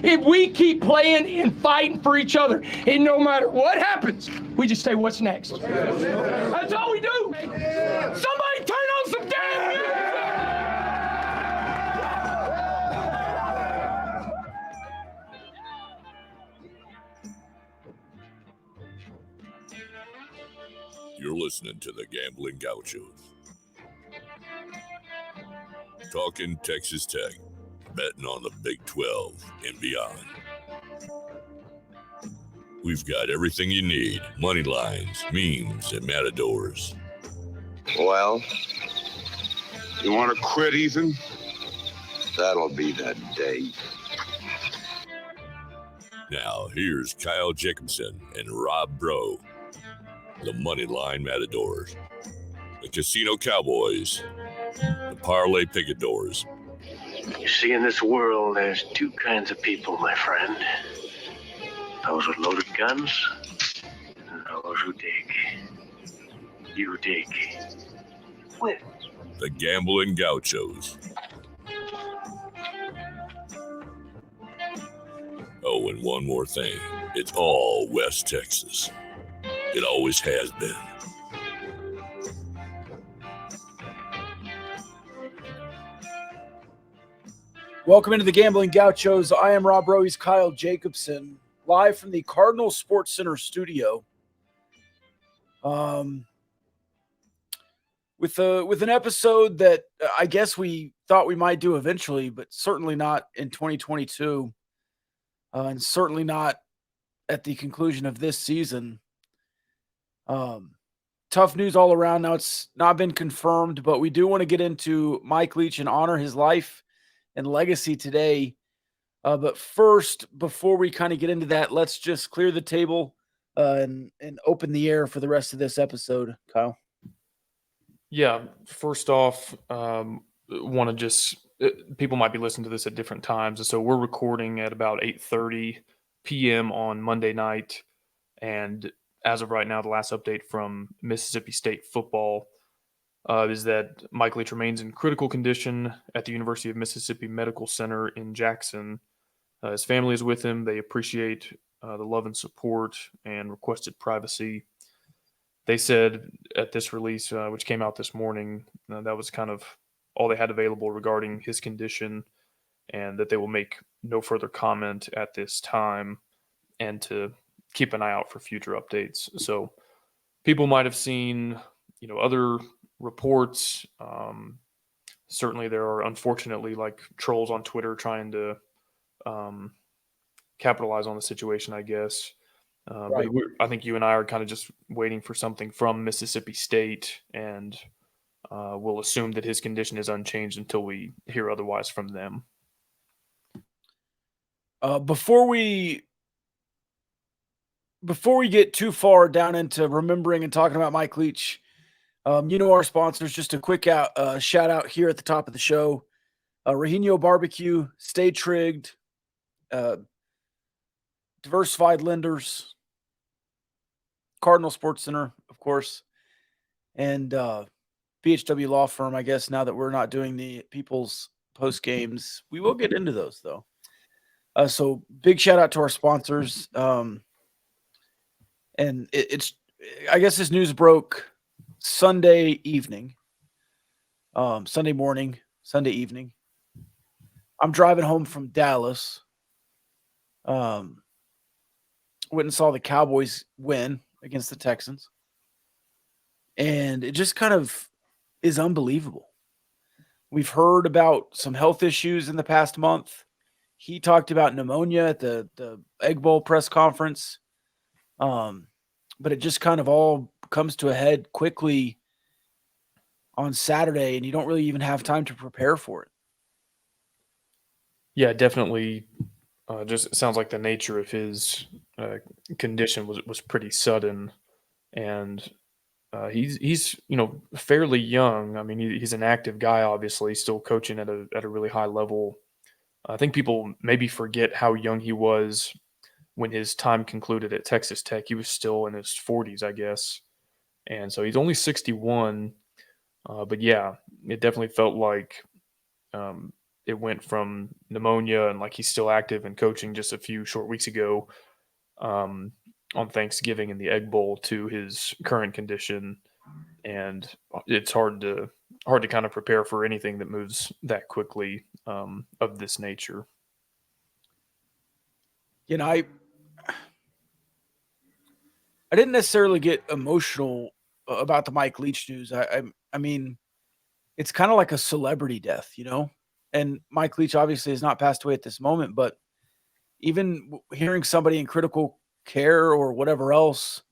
if we keep playing and fighting for each other, and no matter what happens, we just say, what's next? That's all we do. Somebody turn on some damn music! You're listening to the Gambling Gauchos. Talking Texas Tech, betting on the Big 12 and beyond. We've got everything you need, money lines, memes, and matadors. Well, you want to quit, Ethan? That'll be the day. Now, here's Kyle Jacobson and Rob Bro, the Moneyline Matadors, the Casino Cowboys, the Parlay Picadors. You see, in this world, there's two kinds of people, my friend. Those with loaded guns, and those who dig. You dig. Win. The Gambling Gauchos. Oh, and one more thing. It's all West Texas. It always has been. Welcome into the Gambling Gauchos. I am Rob Rowe. He's Kyle Jacobson, live from the Cardinal Sports Center studio. With an episode that I guess we thought we might do eventually, but certainly not in 2022, and certainly not at the conclusion of this season. Tough news all around. Now, it's not been confirmed, but we do want to get into Mike Leach and honor his life and legacy today. But first, before we kind of get into that, let's just clear the table and open the air for the rest of this episode. Kyle? Yeah, first off, want to just people might be listening to this at different times. So we're recording at about 8:30 p.m. on Monday night. And as of right now, the last update from Mississippi State football is that Mike Leach remains in critical condition at the University of Mississippi Medical Center in Jackson. His family is with him. They appreciate the love and support and requested privacy. They said at this release, which came out this morning, that was kind of all they had available regarding his condition, and that they will make no further comment at this time, and to keep an eye out for future updates. So people might have seen, other reports. Certainly there are, unfortunately, like trolls on Twitter trying to capitalize on the situation, I guess. Right. But I think you and I are kind of just waiting for something from Mississippi State, and we'll assume that his condition is unchanged until we hear otherwise from them. Before we get too far down into remembering and talking about Mike Leach, our sponsors, just a quick shout out here at the top of the show. Rajino Barbecue, Stay Trigged, Diversified Lenders, Cardinal Sports Center, of course, and BHW Law Firm, I guess, now that we're not doing the People's Post Games. We will get into those, though. So big shout out to our sponsors. And I guess this news broke Sunday evening, Sunday morning, Sunday evening. I'm driving home from Dallas. Went and saw the Cowboys win against the Texans. And it just kind of is unbelievable. We've heard about some health issues in the past month. He talked about pneumonia at the Egg Bowl press conference. But it just kind of all comes to a head quickly on Saturday, and you don't really even have time to prepare for it. Yeah, definitely. Just sounds like the nature of his condition was pretty sudden, and he's fairly young. I mean, he's an active guy, obviously, still coaching at a really high level. I think people maybe forget how young he was when his time concluded at Texas Tech. He was still in his 40s, I guess. And so he's only 61. But yeah, it definitely felt like it went from pneumonia and like he's still active and coaching just a few short weeks ago on Thanksgiving in the Egg Bowl to his current condition. And it's hard to kind of prepare for anything that moves that quickly of this nature. You know, I didn't necessarily get emotional about the Mike Leach news. I mean, it's kind of like a celebrity death, you know? And Mike Leach obviously has not passed away at this moment, but even hearing somebody in critical care or whatever else,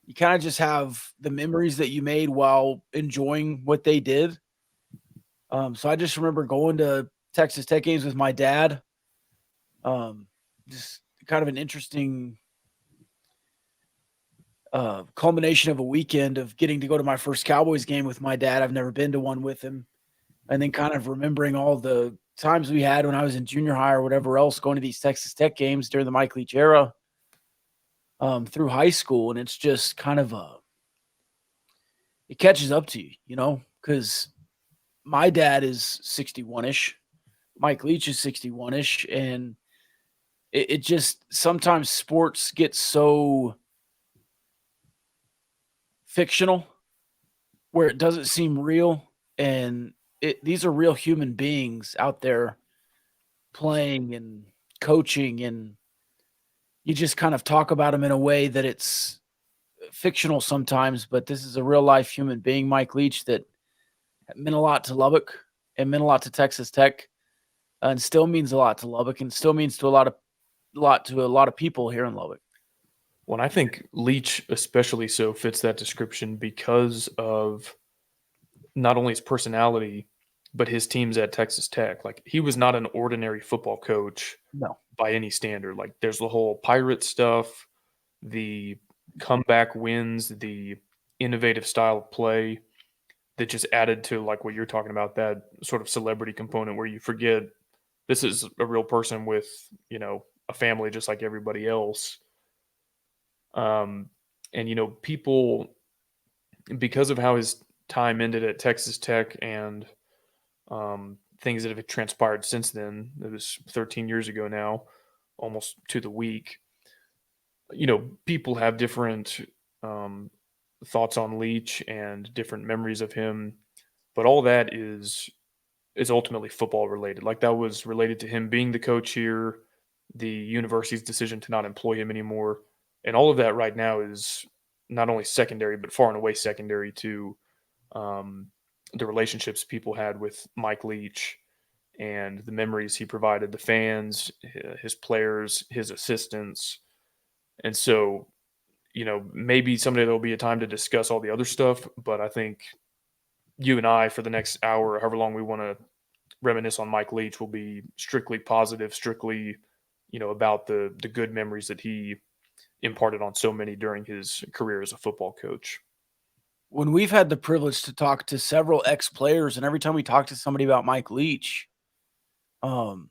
you kind of just have the memories that you made while enjoying what they did. So I just remember going to Texas Tech games with my dad. Just kind of an interesting culmination of a weekend of getting to go to my first Cowboys game with my dad. I've never been to one with him. And then kind of remembering all the times we had when I was in junior high or whatever else, going to these Texas Tech games during the Mike Leach era through high school. And it's just kind of it catches up to you, you know, because my dad is 61-ish. Mike Leach is 61-ish. And it just sometimes sports get so fictional where it doesn't seem real. And these are real human beings out there playing and coaching, and you just kind of talk about them in a way that it's fictional sometimes, but this is a real life human being, Mike Leach, that meant a lot to Lubbock and meant a lot to Texas Tech, and still means a lot to Lubbock, and still means to a lot of people here in Lubbock. Well, I think Leach especially so fits that description because of not only his personality, but his teams at Texas Tech. Like, he was not an ordinary football coach by any standard. Like, there's the whole pirate stuff, the comeback wins, the innovative style of play that just added to like what you're talking about, that sort of celebrity component where you forget this is a real person with, you know, a family just like everybody else. And, you know, people, because of how his time ended at Texas Tech and things that have transpired since then, it was 13 years ago now, almost to the week, you know, people have different thoughts on Leach and different memories of him, but all that is ultimately football related. Like, that was related to him being the coach here, the university's decision to not employ him anymore. And all of that right now is not only secondary, but far and away secondary to the relationships people had with Mike Leach and the memories he provided the fans, his players, his assistants. And so, you know, maybe someday there'll be a time to discuss all the other stuff, but I think you and I, for the next hour, or however long we want to reminisce on Mike Leach, will be strictly positive, strictly, you know, about the good memories that he imparted on so many during his career as a football coach. When we've had the privilege to talk to several ex-players, and every time we talk to somebody about Mike Leach, the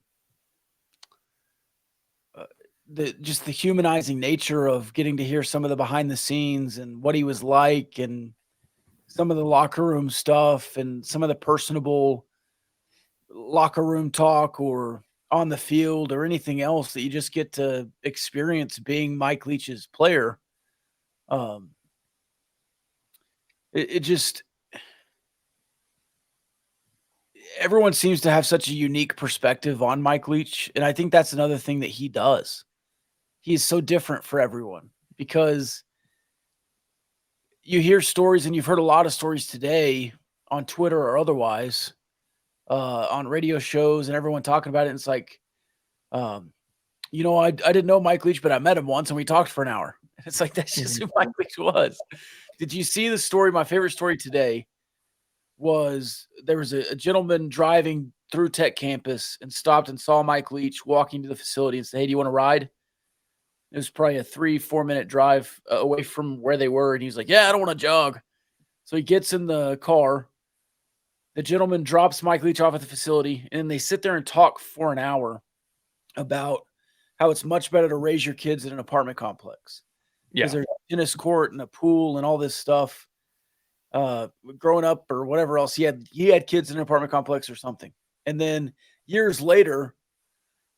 humanizing nature of getting to hear some of the behind the scenes and what he was like, and some of the locker room stuff and some of the personable locker room talk or on the field or anything else that you just get to experience being Mike Leach's player. It just, everyone seems to have such a unique perspective on Mike Leach. And I think that's another thing that he does. He is so different for everyone, because you hear stories, and you've heard a lot of stories today on Twitter or otherwise, on radio shows, and everyone talking about it. And it's like, you know, I didn't know Mike Leach, but I met him once and we talked for an hour. It's like, that's just who Mike Leach was. Did you see the story? My favorite story today was there was a gentleman driving through Tech campus and stopped and saw Mike Leach walking to the facility and said, "Hey, do you want to ride?" It was probably a 3-4 minute drive away from where they were. And he was like, "Yeah, I don't want to jog." So he gets in the car. The gentleman drops Mike Leach off at the facility, and they sit there and talk for an hour about how it's much better to raise your kids in an apartment complex. Yeah. Because there's a tennis court and a pool and all this stuff. Growing up or whatever else, he had kids in an apartment complex or something. And then years later,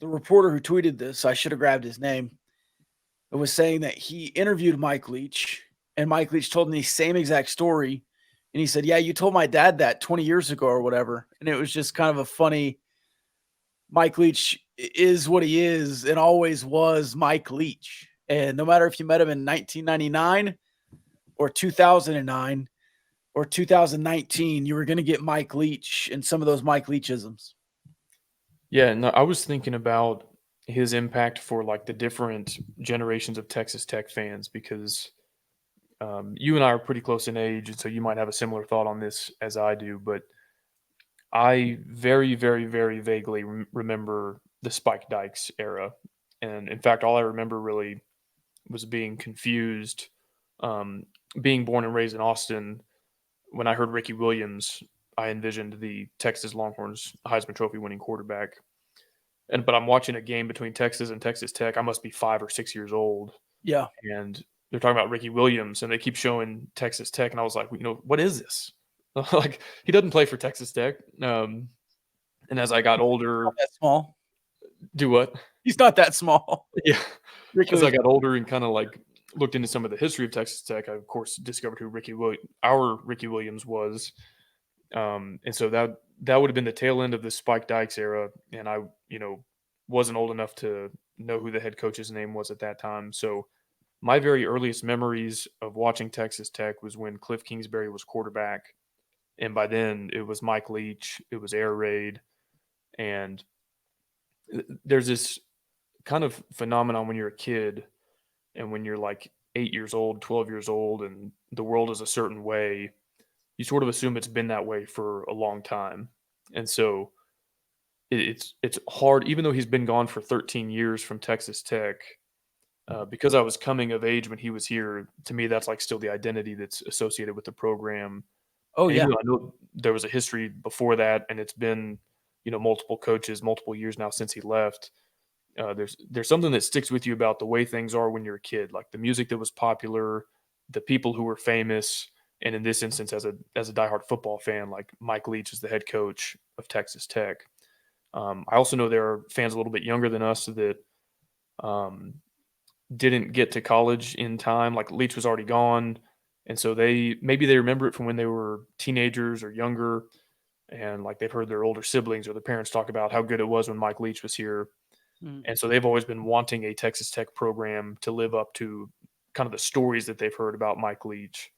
the reporter who tweeted this, I should have grabbed his name, it was saying that he interviewed Mike Leach, and Mike Leach told him the same exact story. And he said, yeah, you told my dad that 20 years ago or whatever. And it was just kind of a funny, Mike Leach is what he is and always was Mike Leach. And no matter if you met him in 1999 or 2009 or 2019, you were going to get Mike Leach and some of those Mike Leachisms. Yeah, no, I was thinking about his impact for like the different generations of Texas Tech fans because you and I are pretty close in age, and so you might have a similar thought on this as I do. But I very, very, very vaguely remember the Spike Dykes era, and in fact, all I remember really was being confused. Being born and raised in Austin, when I heard Ricky Williams, I envisioned the Texas Longhorns Heisman Trophy winning quarterback. But I'm watching a game between Texas and Texas Tech. I must be 5 or 6 years old. Yeah. And they're talking about Ricky Williams, and they keep showing Texas Tech, and I was like, what is this? Like, he doesn't play for Texas Tech. And as I got older, Not that small. do what? He's not that small. Yeah. Ricky As I Williams. got older and kind of like looked into some of the history of Texas Tech, I of course discovered who our Ricky Williams was. And so that would have been the tail end of the Spike Dykes era, and I wasn't old enough to know who the head coach's name was at that time. So my very earliest memories of watching Texas Tech was when Cliff Kingsbury was quarterback, and by then it was Mike Leach, it was Air Raid, and there's this kind of phenomenon when you're a kid and when you're like 8 years old, 12 years old, and the world is a certain way, you sort of assume it's been that way for a long time. And so it's hard, even though he's been gone for 13 years from Texas Tech, because I was coming of age when he was here. To me, that's like still the identity that's associated with the program. Oh, And yeah. even though I know there was a history before that, and it's been multiple coaches, multiple years now since he left. There's something that sticks with you about the way things are when you're a kid, like the music that was popular, the people who were famous, and in this instance, as a diehard football fan, like Mike Leach is the head coach of Texas Tech. I also know there are fans a little bit younger than us that didn't get to college in time. Like Leach was already gone, and so maybe they remember it from when they were teenagers or younger, and like they've heard their older siblings or their parents talk about how good it was when Mike Leach was here. And so they've always been wanting a Texas Tech program to live up to kind of the stories that they've heard about Mike Leach.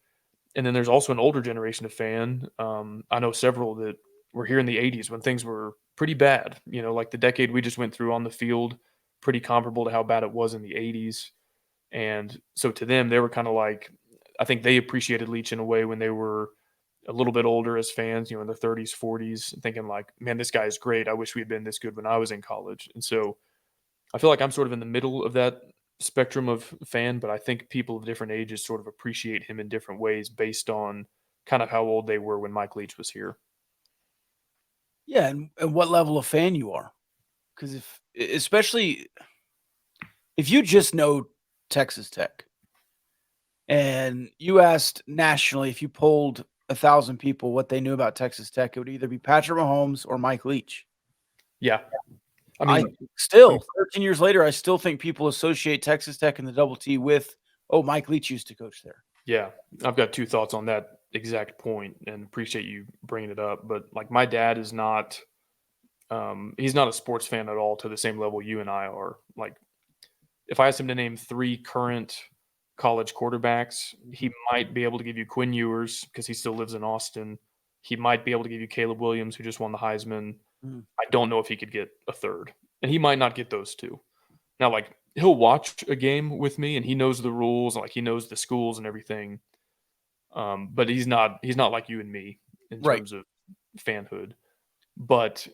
And then there's also an older generation of fan. I know several that were here in the 80s when things were pretty bad. Like the decade we just went through on the field, pretty comparable to how bad it was in the 80s. And so to them, they were kind of like, I think they appreciated Leach in a way when they were a little bit older as fans, in their 30s, 40s, thinking like, man, this guy is great. I wish we had been this good when I was in college. And so I feel like I'm sort of in the middle of that spectrum of fan, but I think people of different ages sort of appreciate him in different ways based on kind of how old they were when Mike Leach was here. Yeah, and what level of fan you are. Because especially if you just know Texas Tech and you asked nationally, if you polled 1,000 people what they knew about Texas Tech, it would either be Patrick Mahomes or Mike Leach. Yeah. I mean, still 13 years later, I still think people associate Texas Tech and the Double T with, Mike Leach used to coach there. Yeah, I've got two thoughts on that exact point, and appreciate you bringing it up. But like, my dad is not, he's not a sports fan at all to the same level you and I are. Like, if I asked him to name 3 current college quarterbacks, he might be able to give you Quinn Ewers because he still lives in Austin. He might be able to give you Caleb Williams, who just won the Heisman. I don't know if he could get a third, and he might not get those 2. Now, like, he'll watch a game with me, and he knows the rules, like he knows the schools and everything. But he's not like you and me in terms of fanhood. But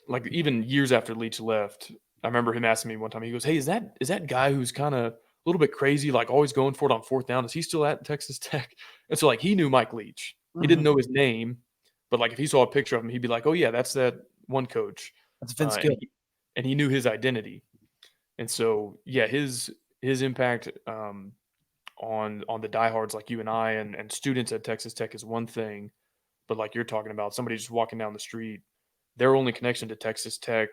like, even years after Leach left, I remember him asking me one time. He goes, "Hey, is that guy who's kind of a little bit crazy, like always going for it on 4th down? Is he still at Texas Tech?" And so, like, he knew Mike Leach. He didn't know his name, but like if he saw a picture of him, he'd be like, "Oh yeah, that's that one coach." That's Vince Gill. And he knew his identity. And so, yeah, his impact on the diehards like you and I and students at Texas Tech is one thing, but like you're talking about, somebody just walking down the street their only connection to Texas Tech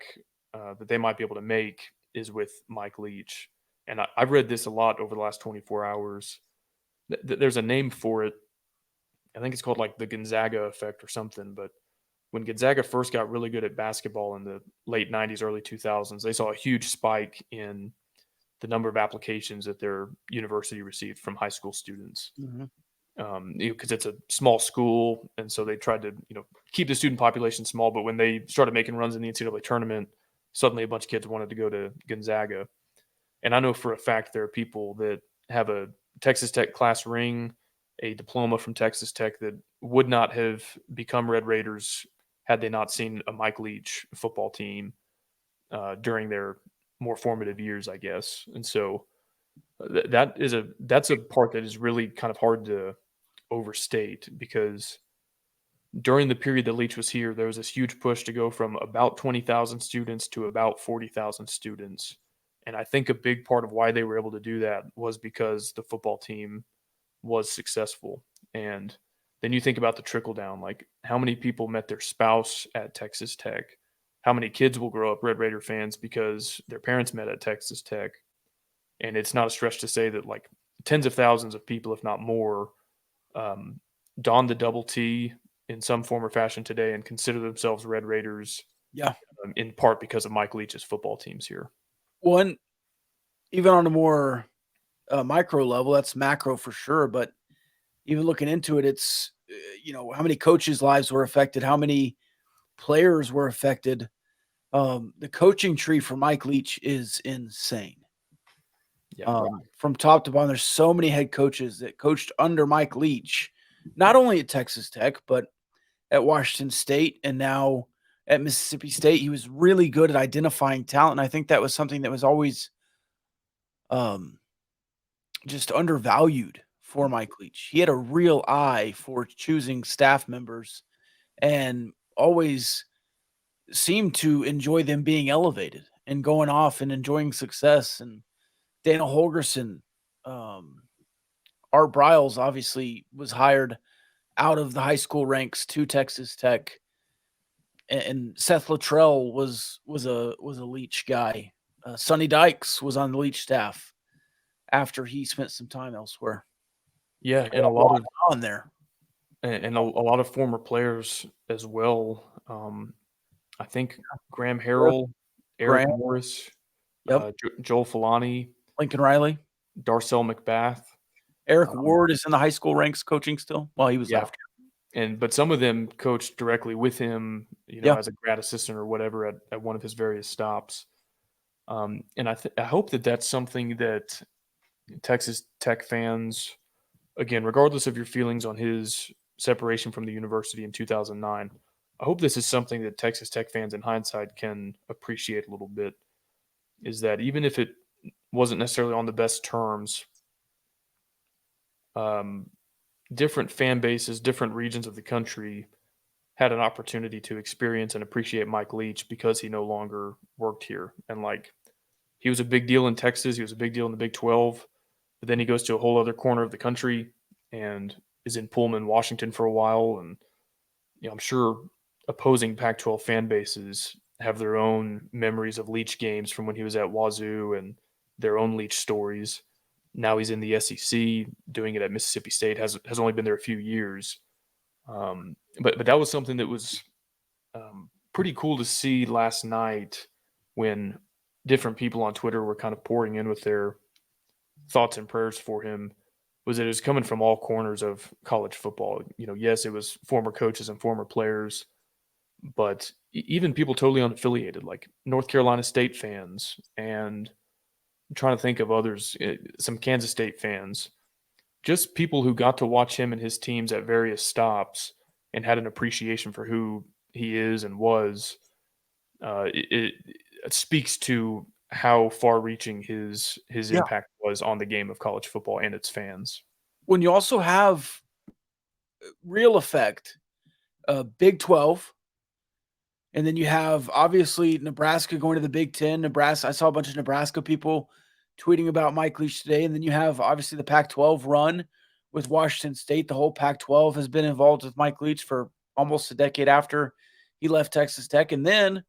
that they might be able to make is with Mike Leach. And I've read this a lot over the last 24 hours. There's a name for it. I think it's called like the Gonzaga effect or something. But when Gonzaga first got really good at basketball in the late 90s, early 2000s, they saw a huge spike in the number of applications that their university received from high school students. Because it's a small school, and so they tried to keep the student population small. But when they started making runs in the NCAA tournament, suddenly a bunch of kids wanted to go to Gonzaga. And I know for a fact there are people that have a Texas Tech class ring, a diploma from Texas Tech, that would not have become Red Raiders had they not seen a Mike Leach football team during their more formative years, I guess. And so that's a part that is really kind of hard to overstate, because during the period that Leach was here, there was this huge push to go from about 20,000 students to about 40,000 students. And I think a big part of why they were able to do that was because the football team was successful. And then you think about the trickle down, like how many people met their spouse at Texas Tech? How many kids will grow up Red Raider fans because their parents met at Texas Tech? And it's not a stretch to say that like tens of thousands of people, if not more, don the double T in some form or fashion today and consider themselves Red Raiders. Yeah. In part because of Mike Leach's football teams here. One, even on a more micro level, that's macro for sure. But even looking into it, it's, how many coaches' lives were affected, how many players were affected. The coaching tree for Mike Leach is insane. Yeah. From top to bottom, there's so many head coaches that coached under Mike Leach, not only at Texas Tech, but at Washington State and now at Mississippi State. He was really good at identifying talent. And I think that was something that was always just undervalued for Mike Leach. He had a real eye for choosing staff members and always seemed to enjoy them being elevated and going off and enjoying success. And Dana Holgerson, Art Briles obviously was hired out of the high school ranks to Texas Tech, and Seth Luttrell was a Leach guy. Sonny Dykes was on the Leach staff after he spent some time elsewhere. Yeah, and a lot of on there, and a lot of former players as well. I think Graham Harrell, Eric Morris, Joel Falani, Lincoln Riley, Darcel McBath. Eric Ward is in the high school ranks coaching still. Well, he was after. But some of them coached directly with him, as a grad assistant or whatever at one of his various stops. And I hope that that's something that Texas Tech fans, again, regardless of your feelings on his separation from the university in 2009, I hope this is something that Texas Tech fans in hindsight can appreciate a little bit, is that even if it wasn't necessarily on the best terms, different fan bases, different regions of the country had an opportunity to experience and appreciate Mike Leach because he no longer worked here. And he was a big deal in Texas. He was a big deal in the Big 12, but then he goes to a whole other corner of the country and is in Pullman, Washington for a while. And, I'm sure opposing Pac-12 fan bases have their own memories of Leach games from when he was at Wazoo and their own Leach stories. Now he's in the SEC doing it at Mississippi State, has only been there a few years. But that was something that was pretty cool to see last night when different people on Twitter were kind of pouring in with their thoughts and prayers for him, was that it was coming from all corners of college football. Yes, it was former coaches and former players, but even people totally unaffiliated, like North Carolina State fans, and I'm trying to think of others, some Kansas State fans, just people who got to watch him and his teams at various stops and had an appreciation for who he is and was. It speaks to how far-reaching his impact was on the game of college football and its fans. When you also have real effect, Big 12, and then you have obviously Nebraska going to the Big 10. Nebraska, I saw a bunch of Nebraska people tweeting about Mike Leach today. And then you have obviously the Pac-12 run with Washington State. The whole Pac-12 has been involved with Mike Leach for almost a decade after he left Texas Tech, and then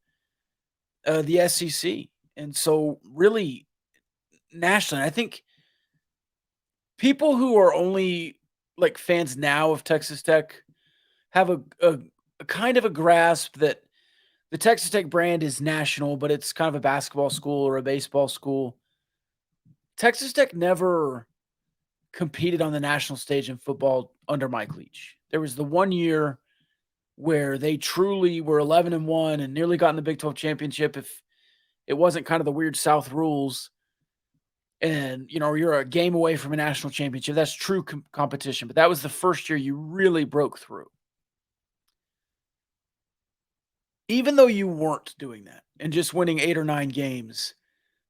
the SEC. And so really nationally, I think people who are only like fans now of Texas Tech have a kind of a grasp that the Texas Tech brand is national, but it's kind of a basketball school or a baseball school. Texas Tech never competed on the national stage in football under Mike Leach. There was the one year where they truly were 11-1 and nearly got in the Big 12 championship if it wasn't kind of the weird South rules. And, you're a game away from a national championship. That's true competition. But that was the first year you really broke through. Even though you weren't doing that and just winning 8 or 9 games,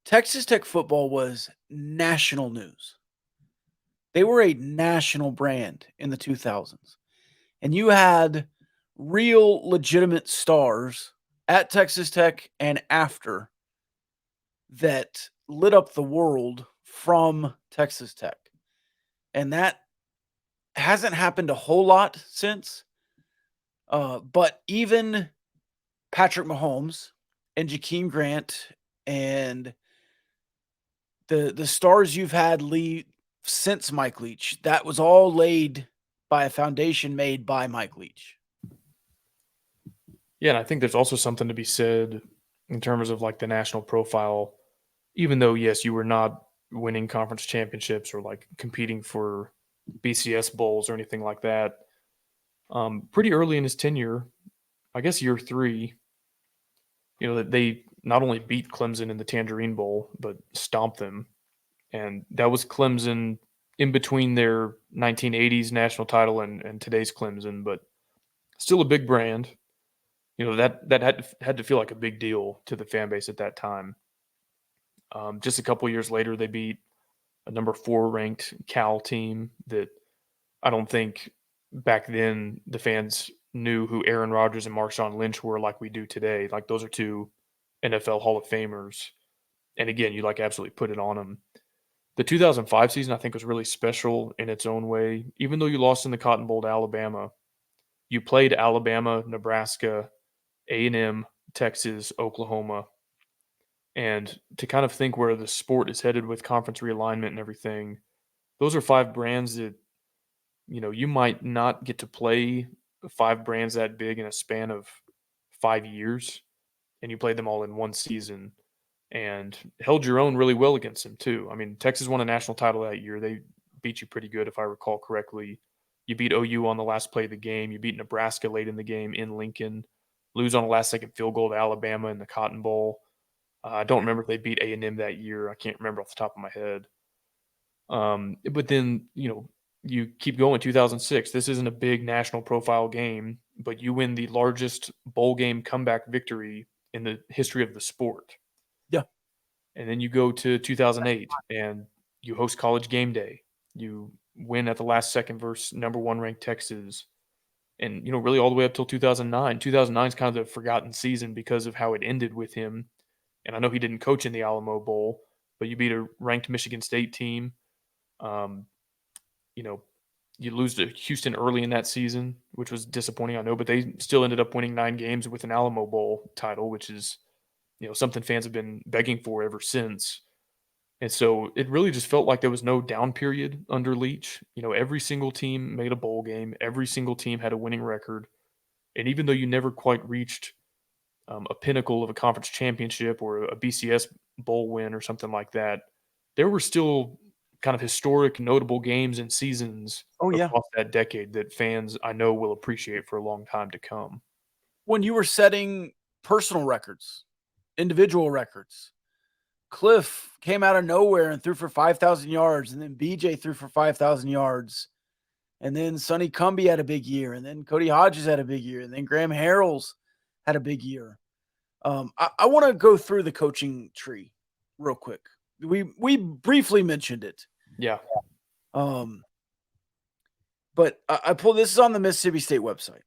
Texas Tech football was national news. They were a national brand in the 2000s. And you had real legitimate stars at Texas Tech and after that lit up the world from Texas Tech. And that hasn't happened a whole lot since. But even Patrick Mahomes and Jakeem Grant and the stars you've had lead since Mike Leach, that was all laid by a foundation made by Mike Leach. Yeah, and I think there's also something to be said in terms of like the national profile. Even though, yes, you were not winning conference championships or like competing for BCS bowls or anything like that, pretty early in his tenure, I guess year 3, that they not only beat Clemson in the Tangerine Bowl, but stomped them. And that was Clemson in between their 1980s national title and today's Clemson, but still a big brand. That had to feel like a big deal to the fan base at that time. Just a couple years later, they beat a number 4 ranked Cal team that I don't think back then the fans knew who Aaron Rodgers and Marshawn Lynch were like we do today. Like those are 2 NFL Hall of Famers. And again, you like absolutely put it on them. The 2005 season, I think, was really special in its own way. Even though you lost in the Cotton Bowl to Alabama, you played Alabama, Nebraska, A&M, Texas, Oklahoma. And to kind of think where the sport is headed with conference realignment and everything, those are 5 brands that, you might not get to play 5 brands that big in a span of 5 years. And you played them all in one season and held your own really well against them too. I mean, Texas won a national title that year. They beat you pretty good, if I recall correctly. You beat OU on the last play of the game. You beat Nebraska late in the game in Lincoln. Lose on a last-second field goal to Alabama in the Cotton Bowl. I don't remember if they beat A&M that year. I can't remember off the top of my head. But then, you keep going. 2006. This isn't a big national profile game, but you win the largest bowl game comeback victory in the history of the sport. Yeah. And then you go to 2008 and you host College Game Day. You win at the last second versus number 1 ranked Texas. And, really all the way up till 2009. 2009 is kind of the forgotten season because of how it ended with him. And I know he didn't coach in the Alamo Bowl, but you beat a ranked Michigan State team. You lose to Houston early in that season, which was disappointing, I know, but they still ended up winning 9 games with an Alamo Bowl title, which is, something fans have been begging for ever since. And so it really just felt like there was no down period under Leach. Every single team made a bowl game. Every single team had a winning record. And even though you never quite reached a pinnacle of a conference championship or a BCS bowl win or something like that, there were still kind of historic, notable games and seasons across that decade that fans, I know, will appreciate for a long time to come. When you were setting personal records, individual records, Cliff came out of nowhere and threw for 5,000 yards, and then BJ threw for 5,000 yards, and then Sonny Cumbie had a big year, and then Cody Hodges had a big year, and then Graham Harrells had a big year. I want to go through the coaching tree real quick. We briefly mentioned it. Yeah. But I pulled this is on the Mississippi State website.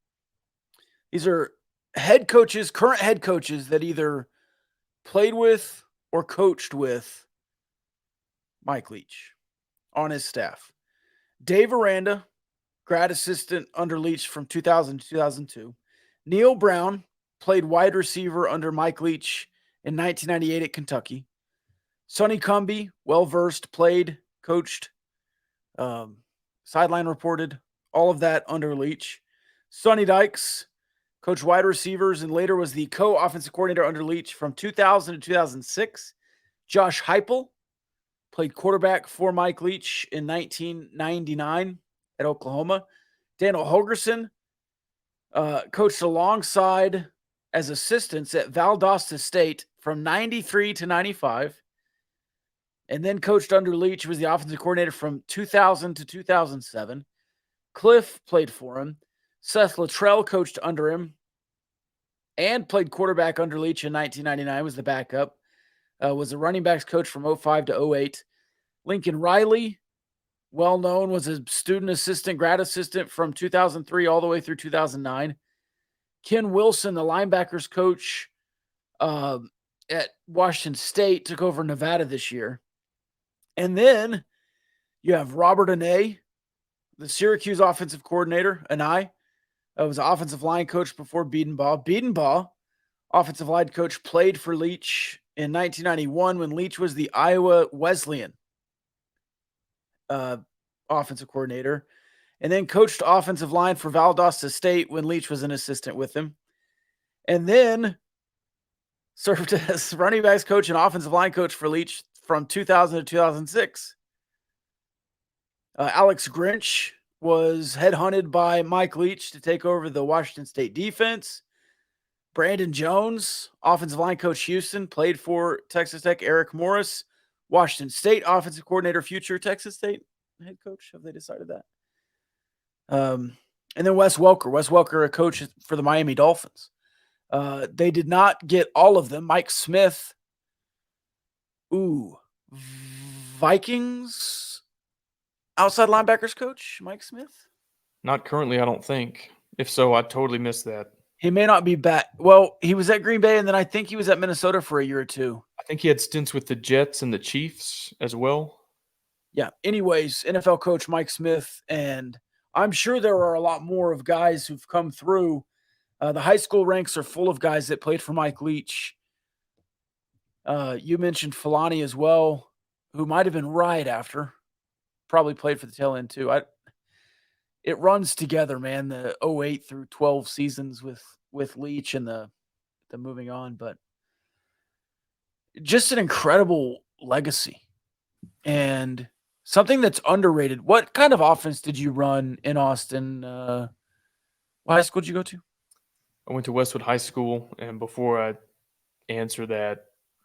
These are head coaches, current head coaches that either played with or coached with Mike Leach on his staff. Dave Aranda, grad assistant under Leach from 2000 to 2002. Neil Brown, played wide receiver under Mike Leach in 1998 at Kentucky. Sonny Cumbie, well-versed, played, coached, sideline reported, all of that under Leach. Sonny Dykes coached wide receivers and later was the co-offensive coordinator under Leach from 2000 to 2006. Josh Heupel played quarterback for Mike Leach in 1999 at Oklahoma. Daniel Holgerson coached alongside as assistants at Valdosta State from 93 to 95. And then coached under Leach, was the offensive coordinator from 2000 to 2007. Cliff played for him. Seth Luttrell coached under him and played quarterback under Leach in 1999, was the backup. Was a running backs coach from 05 to 08. Lincoln Riley, well-known, was a student assistant, grad assistant from 2003 all the way through 2009. Ken Wilson, the linebackers coach at Washington State, took over Nevada this year. And then you have Robert Anae, the Syracuse offensive coordinator. Anae was an offensive line coach before Biedenbaugh. Biedenbaugh, offensive line coach, played for Leach in 1991 when Leach was the Iowa Wesleyan offensive coordinator, and then coached offensive line for Valdosta State when Leach was an assistant with him, and then served as running backs coach and offensive line coach for Leach from 2000 to 2006. Alex Grinch was headhunted by Mike Leach to take over the Washington State defense. Brandon Jones, offensive line coach Houston, played for Texas Tech. Eric Morris, Washington State offensive coordinator, future Texas State head coach. Have they decided that? And then Wes Welker, a coach for the Miami Dolphins. They did not get all of them. Mike Smith, Vikings outside linebackers coach, Mike Smith? Not currently, I don't think. If so, I totally missed that. He may not be back. Well, he was at Green Bay, and then I think he was at Minnesota for a year or two. I think he had stints with the Jets and the Chiefs as well. Yeah. Anyways, NFL coach Mike Smith, and I'm sure there are a lot more of guys who've come through. The high school ranks are full of guys that played for Mike Leach. You mentioned Filani as well, who might have been right after. Probably played for the tail end too. It runs together, man. The 08 through 12 seasons with Leach and the moving on, but just an incredible legacy and something that's underrated. What kind of offense did you run in Austin? What high school did you go to? I went to Westwood High School, and before I answer that,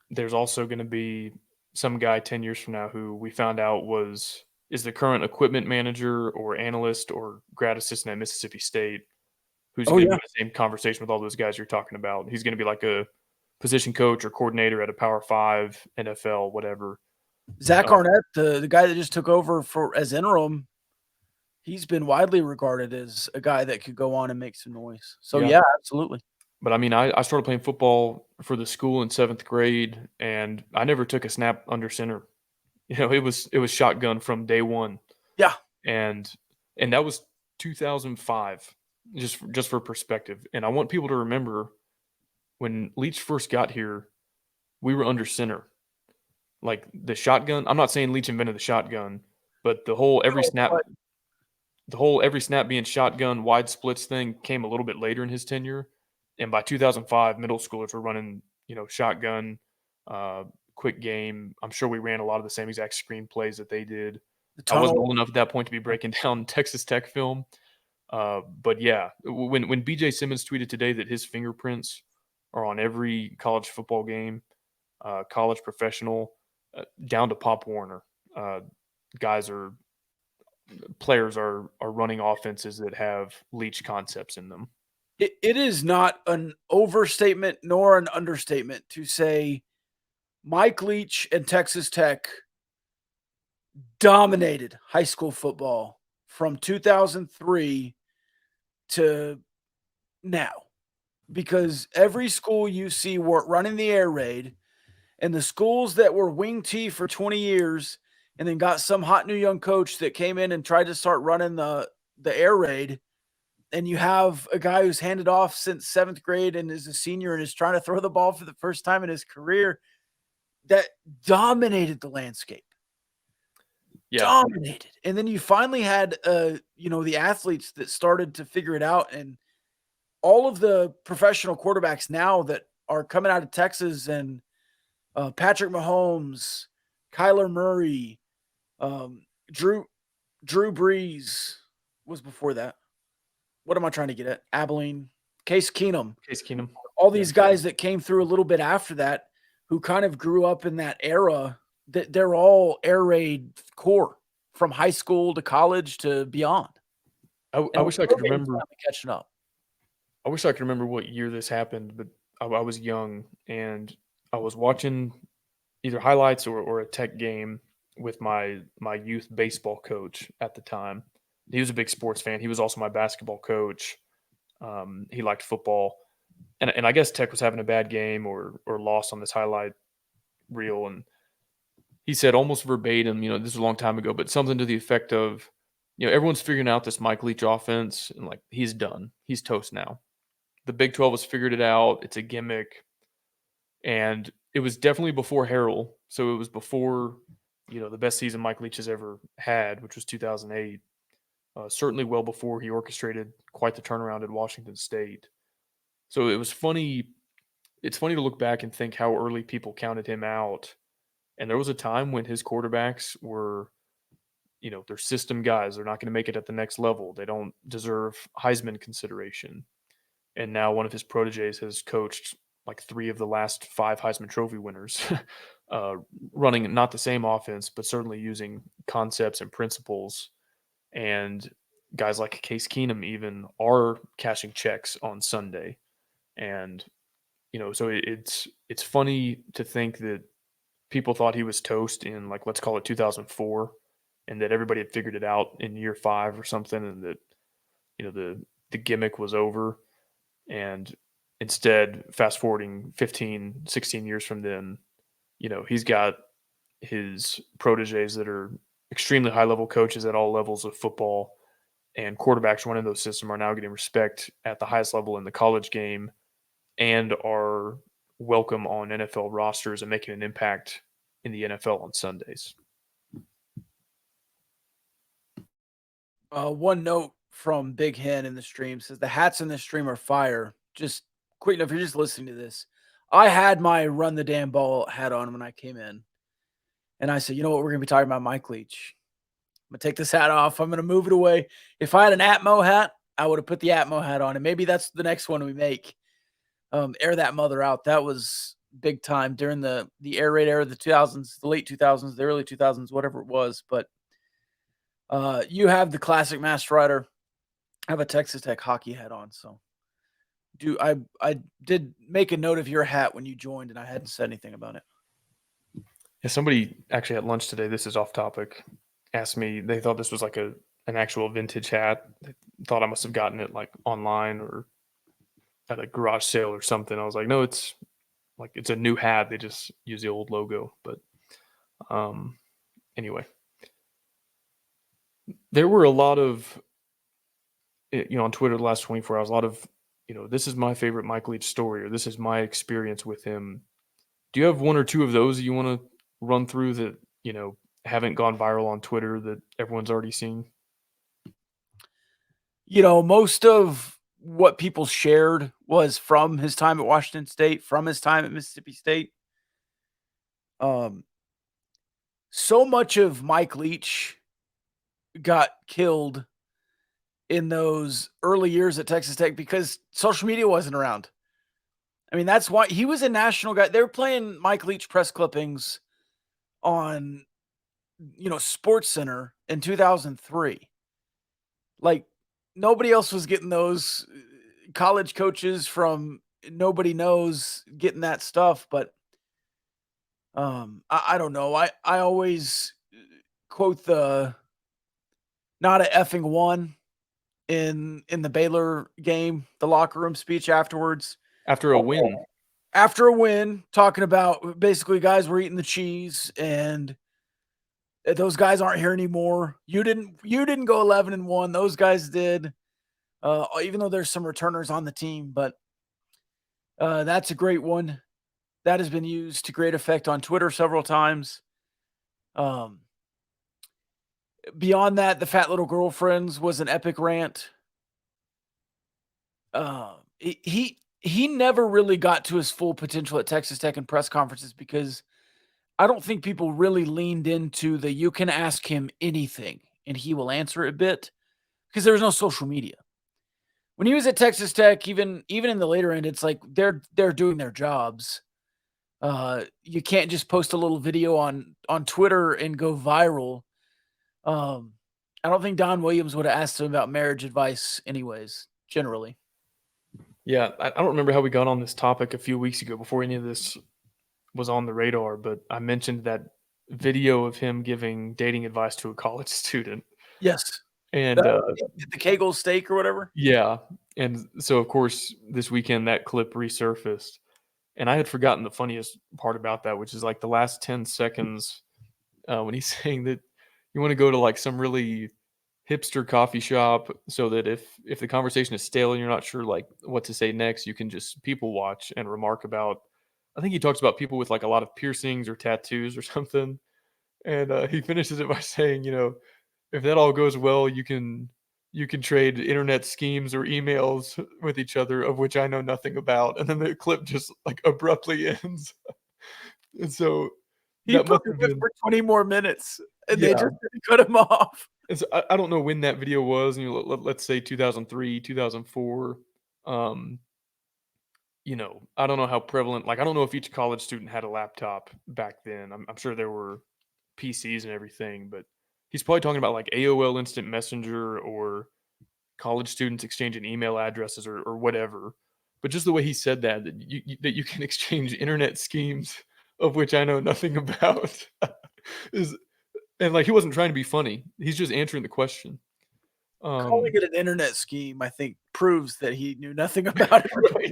there's also going to be some guy 10 years from now who we found out is the current equipment manager or analyst or grad assistant at Mississippi State, who's going to have the same conversation with all those guys you're talking about. He's going to be like a position coach or coordinator at a Power 5, NFL, whatever. Zach Arnett, the guy that just took over as interim, he's been widely regarded as a guy that could go on and make some noise. So, yeah absolutely. But, I mean, I started playing football for the school in 7th grade, and I never took a snap under center. You know, it was shotgun from day one. Yeah. And that was 2005, just for perspective. And I want people to remember when Leach first got here, we were under center. Like the shotgun, I'm not saying Leach invented the shotgun, but the whole every snap being shotgun, wide splits thing came a little bit later in his tenure. And by 2005, middle schoolers were running, shotgun, quick game. I'm sure we ran a lot of the same exact screen plays that they did. I wasn't old enough at that point to be breaking down Texas Tech film. But yeah, when BJ Simmons tweeted today that his fingerprints are on every college football game, college professional, down to Pop Warner, players are running offenses that have Leach concepts in them. It is not an overstatement nor an understatement to say Mike Leach and Texas Tech dominated high school football from 2003 to now, because every school you see were running the air raid, and the schools that were wing T for 20 years and then got some hot new young coach that came in and tried to start running the air raid, and you have a guy who's handed off since 7th grade and is a senior and is trying to throw the ball for the first time in his career that dominated the landscape. Yeah. Dominated. And then you finally had, the athletes that started to figure it out. And all of the professional quarterbacks now that are coming out of Texas and Patrick Mahomes, Kyler Murray, Drew Brees was before that. What am I trying to get at? Abilene, Case Keenum. All these guys that came through a little bit after that who kind of grew up in that era, that they're all air raid core from high school to college to beyond. I wish I could remember catching up. I wish I could remember what year this happened, but I was young and I was watching either highlights or a Tech game with my youth baseball coach at the time. He was a big sports fan. He was also my basketball coach. He liked football. And I guess Tech was having a bad game or lost on this highlight reel. And he said almost verbatim, this was a long time ago, but something to the effect of, everyone's figuring out this Mike Leach offense and like he's done. He's toast now. The Big 12 has figured it out. It's a gimmick. And it was definitely before Harrell. So it was before, the best season Mike Leach has ever had, which was 2008. Certainly well before he orchestrated quite the turnaround at Washington State. So it was funny. It's funny to look back and think how early people counted him out. And there was a time when his quarterbacks were, they're system guys. They're not going to make it at the next level. They don't deserve Heisman consideration. And now one of his proteges has coached like 3 of the last 5 Heisman Trophy winners, running not the same offense, but certainly using concepts and principles. And guys like Case Keenum even are cashing checks on Sunday. And, so it's funny to think that people thought he was toast in like, let's call it 2004, and that everybody had figured it out in year 5 or something. And that, the gimmick was over. And instead, fast forwarding 15, 16 years from then, he's got his proteges that are extremely high-level coaches at all levels of football, and quarterbacks running those systems are now getting respect at the highest level in the college game and are welcome on NFL rosters and making an impact in the NFL on Sundays. One note from Big Hen in the stream says the hats in this stream are fire. Just quick, if you're just listening to this, I had my run the damn ball hat on when I came in. And I said, you know what? We're going to be talking about Mike Leach. I'm going to take this hat off. I'm going to move it away. If I had an Atmo hat, I would have put the Atmo hat on. And maybe that's the next one we make. Air that mother out. That was big time during the air raid era of the 2000s, the late 2000s, the early 2000s, whatever it was. But you have the classic Master Rider. I have a Texas Tech hockey hat on. So I did make a note of your hat when you joined, and I hadn't said anything about it. Yeah, somebody actually at lunch today, this is off topic, asked me, they thought this was like an actual vintage hat. They thought I must have gotten it like online or at a garage sale or something. I was like, no, it's a new hat. They just use the old logo. But anyway, there were a lot of, on Twitter the last 24 hours, a lot of, this is my favorite Mike Leach story, or this is my experience with him. Do you have one or two of those that you want to run through that, haven't gone viral on Twitter that everyone's already seen? Most of what people shared was from his time at Washington State, from his time at Mississippi State. So much of Mike Leach got killed in those early years at Texas Tech because social media wasn't around. I mean, that's why he was a national guy. They were playing Mike Leach press clippings on, Sports Center in 2003. Like, nobody else was getting those. College coaches from nobody knows getting that stuff. But I don't know. I always quote the not a effing one in the Baylor game, the locker room speech afterwards. After a win. After a win, talking about basically guys were eating the cheese and those guys aren't here anymore. You didn't go 11-1. Those guys did. even though there's some returners on the team. But that's a great one. That has been used to great effect on Twitter several times. Beyond that, the Fat Little Girlfriends was an epic rant. He never really got to his full potential at Texas Tech in press conferences because I don't think people really leaned into the you can ask him anything and he will answer it bit because there was no social media. When he was at Texas Tech, even in the later end, it's like they're doing their jobs. You can't just post a little video on Twitter and go viral. I don't think Don Williams would have asked him about marriage advice anyways, generally. Yeah, I don't remember how we got on this topic a few weeks ago before any of this was on the radar, but I mentioned that video of him giving dating advice to a college student. Yes. And the Kegel steak or whatever. Yeah. And so, of course, this weekend that clip resurfaced. And I had forgotten the funniest part about that, which is like the last 10 seconds when he's saying that you want to go to like some really hipster coffee shop so that if the conversation is stale and you're not sure like what to say next, you can just people watch and remark about. I think he talks about people with like a lot of piercings or tattoos or something. And he finishes it by saying, if that all goes well, you can trade internet schemes or emails with each other, of which I know nothing about. And then the clip just like abruptly ends. And so he put it for 20 more minutes and they just cut him off. And so I don't know when that video was. Let's say 2003, 2004. I don't know how prevalent. Like, I don't know if each college student had a laptop back then. I'm sure there were PCs and everything, but he's probably talking about like AOL Instant Messenger or college students exchanging email addresses or whatever. But just the way he said that you can exchange internet schemes of which I know nothing about and like he wasn't trying to be funny. He's just answering the question. Calling it an internet scheme, I think, proves that he knew nothing about it. Right.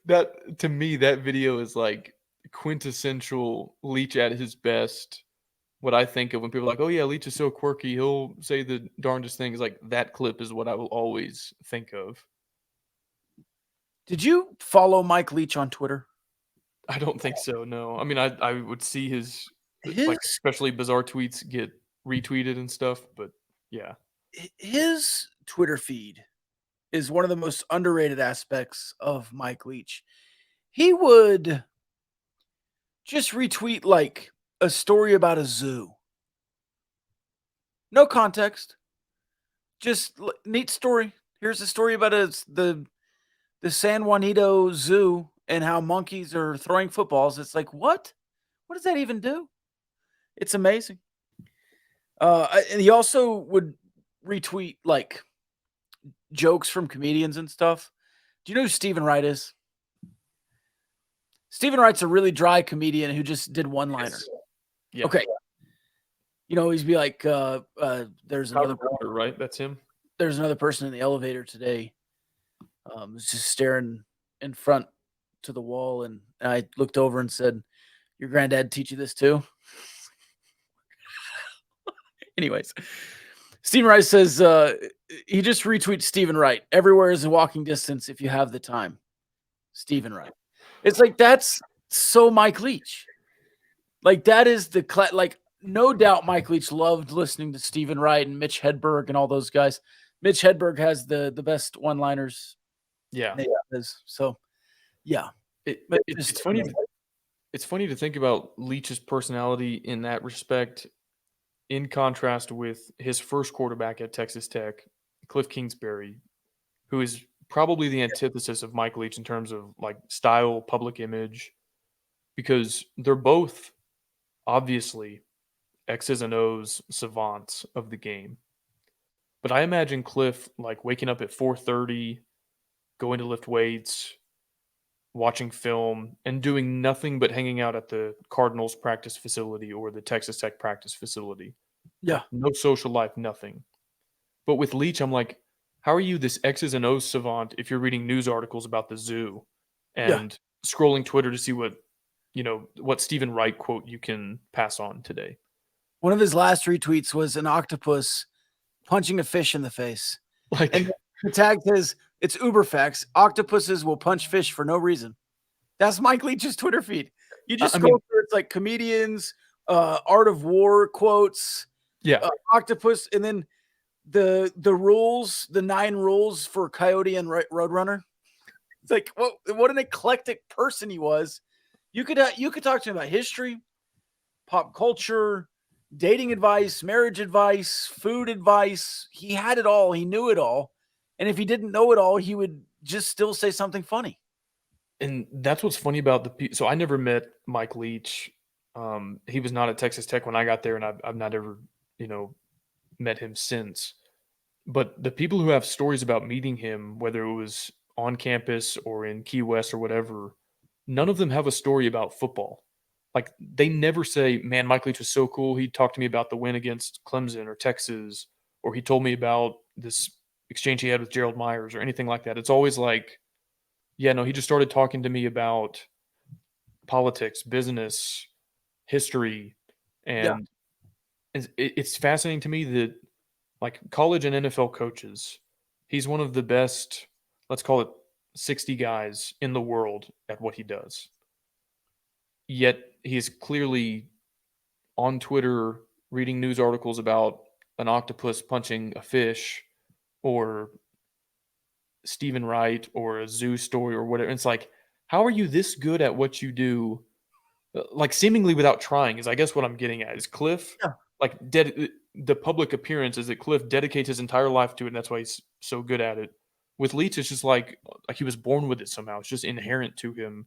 That to me, that video is like quintessential Leach at his best. What I think of when people are like, oh yeah, Leach is so quirky, he'll say the darndest things. Like that clip is what I will always think of. Did you follow Mike Leach on Twitter? I don't think so. No, I mean, I would see his like especially bizarre tweets get retweeted and stuff, but yeah, his Twitter feed is one of the most underrated aspects of Mike Leach. He would just retweet like a story about a zoo. No context. Just neat story. Here's a story about the San Juanito Zoo and how monkeys are throwing footballs. It's like, what? What does that even do? It's amazing. And he also would retweet like jokes from comedians and stuff. Do you know who Stephen Wright is? Stephen Wright's a really dry comedian who just did one-liners. Yeah. Okay. He'd be like, there's another Walker, right? That's him. There's another person in the elevator today. Was just staring in front to the wall, and I looked over and said, "Your granddad teach you this too?" Anyways, Stephen Wright says he just retweets Stephen Wright. Everywhere is a walking distance if you have the time. Stephen Wright. It's like that's so Mike Leach. Like that is the no doubt Mike Leach loved listening to Stephen Wright and Mitch Hedberg and all those guys. Mitch Hedberg has the best one-liners. Yeah. So, yeah. It's funny. It's funny to think about Leach's personality in that respect, in contrast with his first quarterback at Texas Tech, Cliff Kingsbury, who is probably the antithesis of Mike Leach in terms of like style, public image, because they're both obviously X's and O's savants of the game. But I imagine Cliff like waking up at 4:30, going to lift weights, watching film, and doing nothing but hanging out at the Cardinals practice facility or the Texas Tech practice facility. Yeah. No social life, nothing. But with Leach, I'm like, how are you this X's and O's savant if you're reading news articles about the zoo and scrolling Twitter to see what Stephen Wright quote you can pass on today? One of his last retweets was an octopus punching a fish in the face. Like, and The tag says it's Uberfacts. Octopuses will punch fish for no reason. That's Mike Leach's Twitter feed. You just I scroll mean- through, it's like comedians, Art of War quotes, Yeah. octopus, and then the rules, the 9 rules for Coyote and Roadrunner. It's like what an eclectic person he was. You could talk to him about history, pop culture, dating advice, marriage advice, food advice. He had it all. He knew it all. And if he didn't know it all, he would just still say something funny. And that's what's funny about so I never met Mike Leach. He was not at Texas Tech when I got there, and I've not ever, met him since. But the people who have stories about meeting him, whether it was on campus or in Key West or whatever, none of them have a story about football. Like, they never say, man, Mike Leach was so cool. He talked to me about the win against Clemson or Texas, or he told me about this exchange he had with Gerald Myers or anything like that. It's always like, yeah, no, he just started talking to me about politics, business, history. And it's fascinating to me that, like, college and NFL coaches, he's one of the best, let's call it 60 guys in the world at what he does. Yet he's clearly on Twitter reading news articles about an octopus punching a fish, or Stephen Wright, or a zoo story, or whatever. It's like, how are you this good at what you do? Like, seemingly without trying is, I guess, what I'm getting at. Is Cliff, like, the public appearance is that Cliff dedicates his entire life to it, and that's why he's so good at it. With Leach, it's just like he was born with it somehow. It's just inherent to him.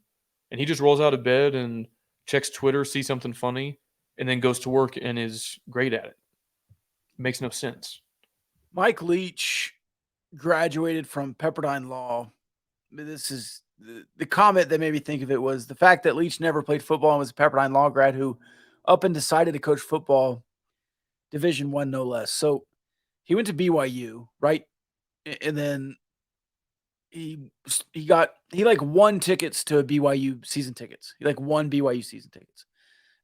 And he just rolls out of bed and checks Twitter, sees something funny, and then goes to work and is great at it. Makes no sense. Mike Leach graduated from Pepperdine Law. This is the comment that made me think of it was the fact that Leach never played football and was a Pepperdine Law grad who up and decided to coach football, Division I, no less. So he went to BYU, right? And then he won tickets to BYU season tickets. He won BYU season tickets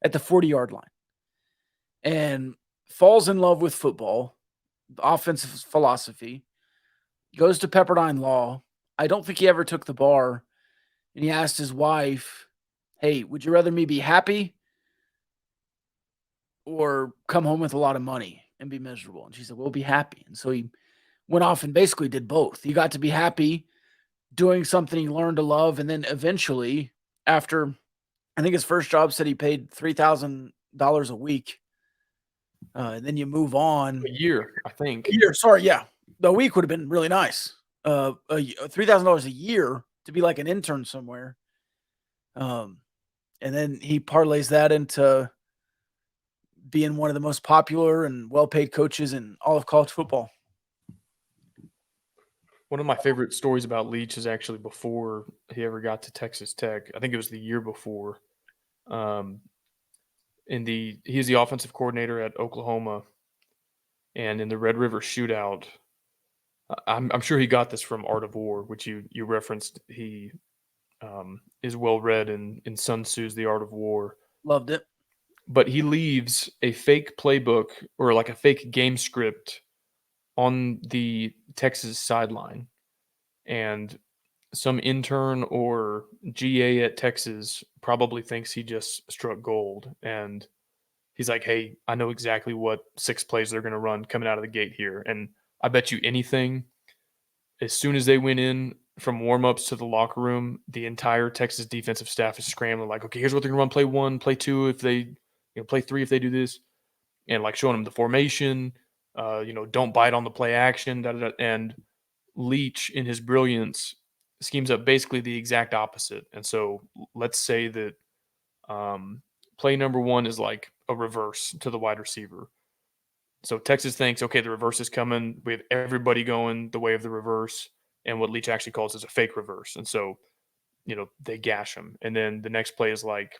at the 40-yard line and falls in love with football, offensive philosophy, goes to Pepperdine Law. I don't think he ever took the bar, and he asked his wife, hey, would you rather me be happy or come home with a lot of money and be miserable? And she said, we'll be happy. And so he went off and basically did both. He got to be happy doing something he learned to love. And then eventually, after I think his first job said he paid $3,000 a week. And then you move on. A year, I think. The week would have been really nice. $3,000 a year to be like an intern somewhere. And then he parlays that into being one of the most popular and well-paid coaches in all of college football. One of my favorite stories about Leach is actually before he ever got to Texas Tech. I think it was the year before. He's the offensive coordinator at Oklahoma, and in the Red River Shootout, I'm sure he got this from Art of War, which you referenced. He is well read in Sun Tzu's The Art of War. Loved it. But he leaves a fake playbook, or like a fake game script, on the Texas sideline, and some intern or GA at Texas probably thinks he just struck gold, and he's like, hey, I know exactly what 6 plays they're going to run coming out of the gate here, and I bet you anything, as soon as they went in from warm-ups to the locker room, the entire Texas defensive staff is scrambling like, okay, here's what they're going to run, play 1, play 2 if they, play 3 if they do this, and like showing them the formation, don't bite on the play action, and Leach, in his brilliance, schemes up basically the exact opposite. And so let's say that play number 1 is like a reverse to the wide receiver. So Texas thinks, okay, the reverse is coming. We have everybody going the way of the reverse, and what Leach actually calls is a fake reverse. And so, they gash him. And then the next play is like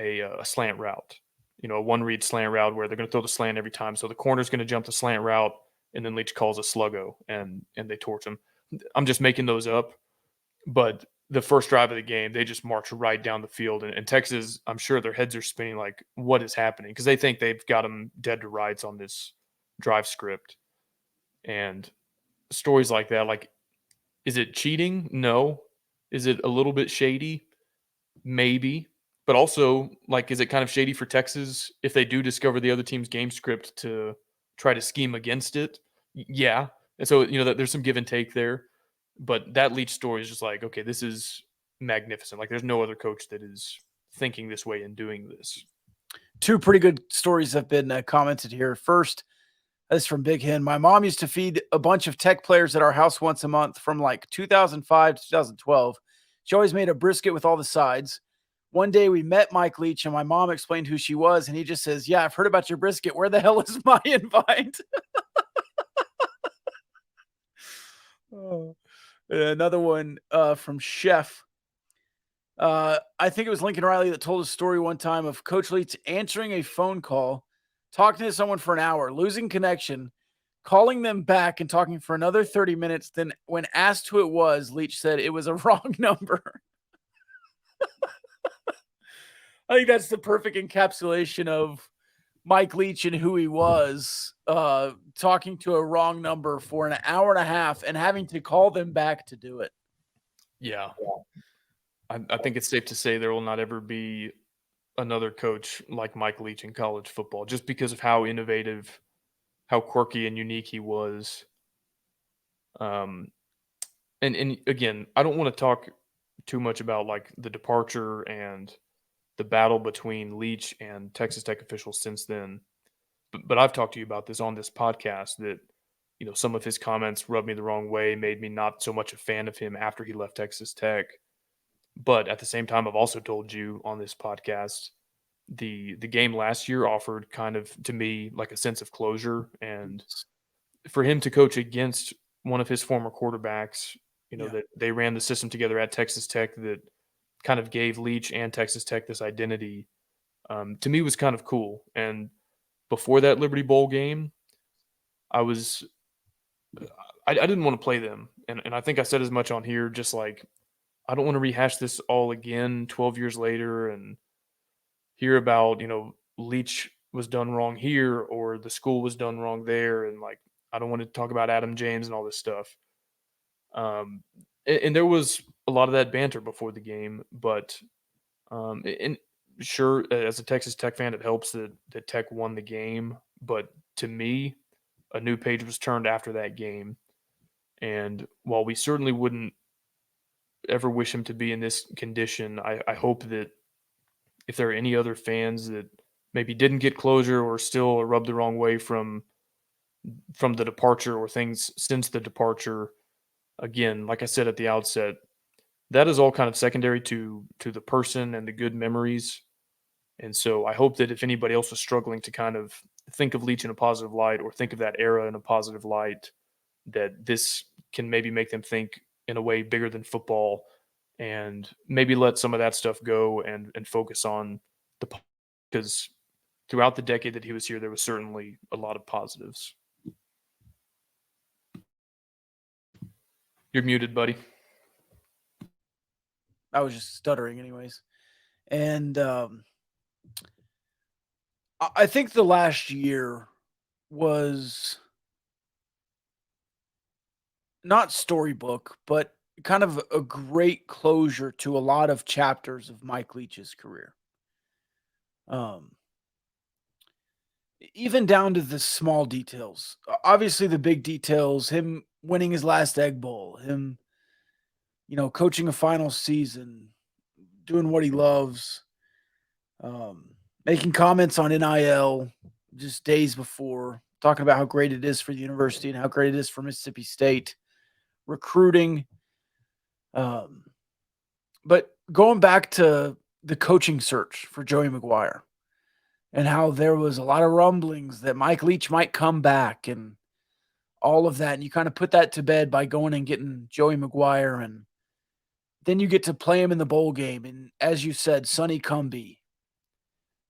a slant route, a one-read slant route where they're going to throw the slant every time. So the corner's going to jump the slant route, and then Leach calls a sluggo, and they torch him. I'm just making those up. But the first drive of the game, they just march right down the field. And Texas, I'm sure their heads are spinning like, what is happening? Because they think they've got them dead to rights on this drive script. And stories like that, like, is it cheating? No. Is it a little bit shady? Maybe. But also, like, is it kind of shady for Texas if they do discover the other team's game script to try to scheme against it? Yeah. And so, there's some give and take there. But that Leach story is just like, okay, this is magnificent. Like, there's no other coach that is thinking this way and doing this. Two pretty good stories have been commented here. First, this is from Big Hen. My mom used to feed a bunch of Tech players at our house once a month from like 2005 to 2012. She always made a brisket with all the sides. One day we met Mike Leach and my mom explained who she was. And he just says, yeah, I've heard about your brisket. Where the hell is my invite? Oh. Another one from Chef. I think it was Lincoln Riley that told a story one time of Coach Leach answering a phone call, talking to someone for an hour, losing connection, calling them back and talking for another 30 minutes. Then when asked who it was, Leach said it was a wrong number. I think that's the perfect encapsulation of Mike Leach and who he was, talking to a wrong number for an hour and a half and having to call them back to do it. Yeah. I think it's safe to say there will not ever be another coach like Mike Leach in college football, just because of how innovative, how quirky and unique he was. And again, I don't want to talk too much about like the departure and the battle between Leach and Texas Tech officials since then. But I've talked to you about this on this podcast that, some of his comments rubbed me the wrong way, made me not so much a fan of him after he left Texas Tech. But at the same time, I've also told you on this podcast, the game last year offered kind of, to me, like a sense of closure. And for him to coach against one of his former quarterbacks, that they ran the system together at Texas Tech that kind of gave Leach and Texas Tech this identity, to me was kind of cool. And before that Liberty Bowl game, I didn't want to play them. And I think I said as much on here, just like, I don't want to rehash this all again 12 years later and hear about, Leach was done wrong here or the school was done wrong there. And like, I don't want to talk about Adam James and all this stuff. And there was a lot of that banter before the game, but and sure, as a Texas Tech fan, it helps that Tech won the game. But to me, a new page was turned after that game. And while we certainly wouldn't ever wish him to be in this condition, I hope that if there are any other fans that maybe didn't get closure or still rubbed the wrong way from the departure or things since the departure, again, like I said at the outset, that is all kind of secondary to the person and the good memories. And so I hope that if anybody else is struggling to kind of think of Leach in a positive light or think of that era in a positive light, that this can maybe make them think in a way bigger than football and maybe let some of that stuff go and focus on because throughout the decade that he was here, there was certainly a lot of positives. You're muted, buddy. I was just stuttering anyways. And I think the last year was not storybook, but kind of a great closure to a lot of chapters of Mike Leach's career. Even down to the small details. Obviously the big details, him winning his last Egg Bowl, him, coaching a final season, doing what he loves, making comments on NIL just days before, talking about how great it is for the university and how great it is for Mississippi State, recruiting. But going back to the coaching search for Joey McGuire and how there was a lot of rumblings that Mike Leach might come back and all of that. And you kind of put that to bed by going and getting Joey McGuire, and then you get to play him in the bowl game. And as you said, Sonny Cumbie,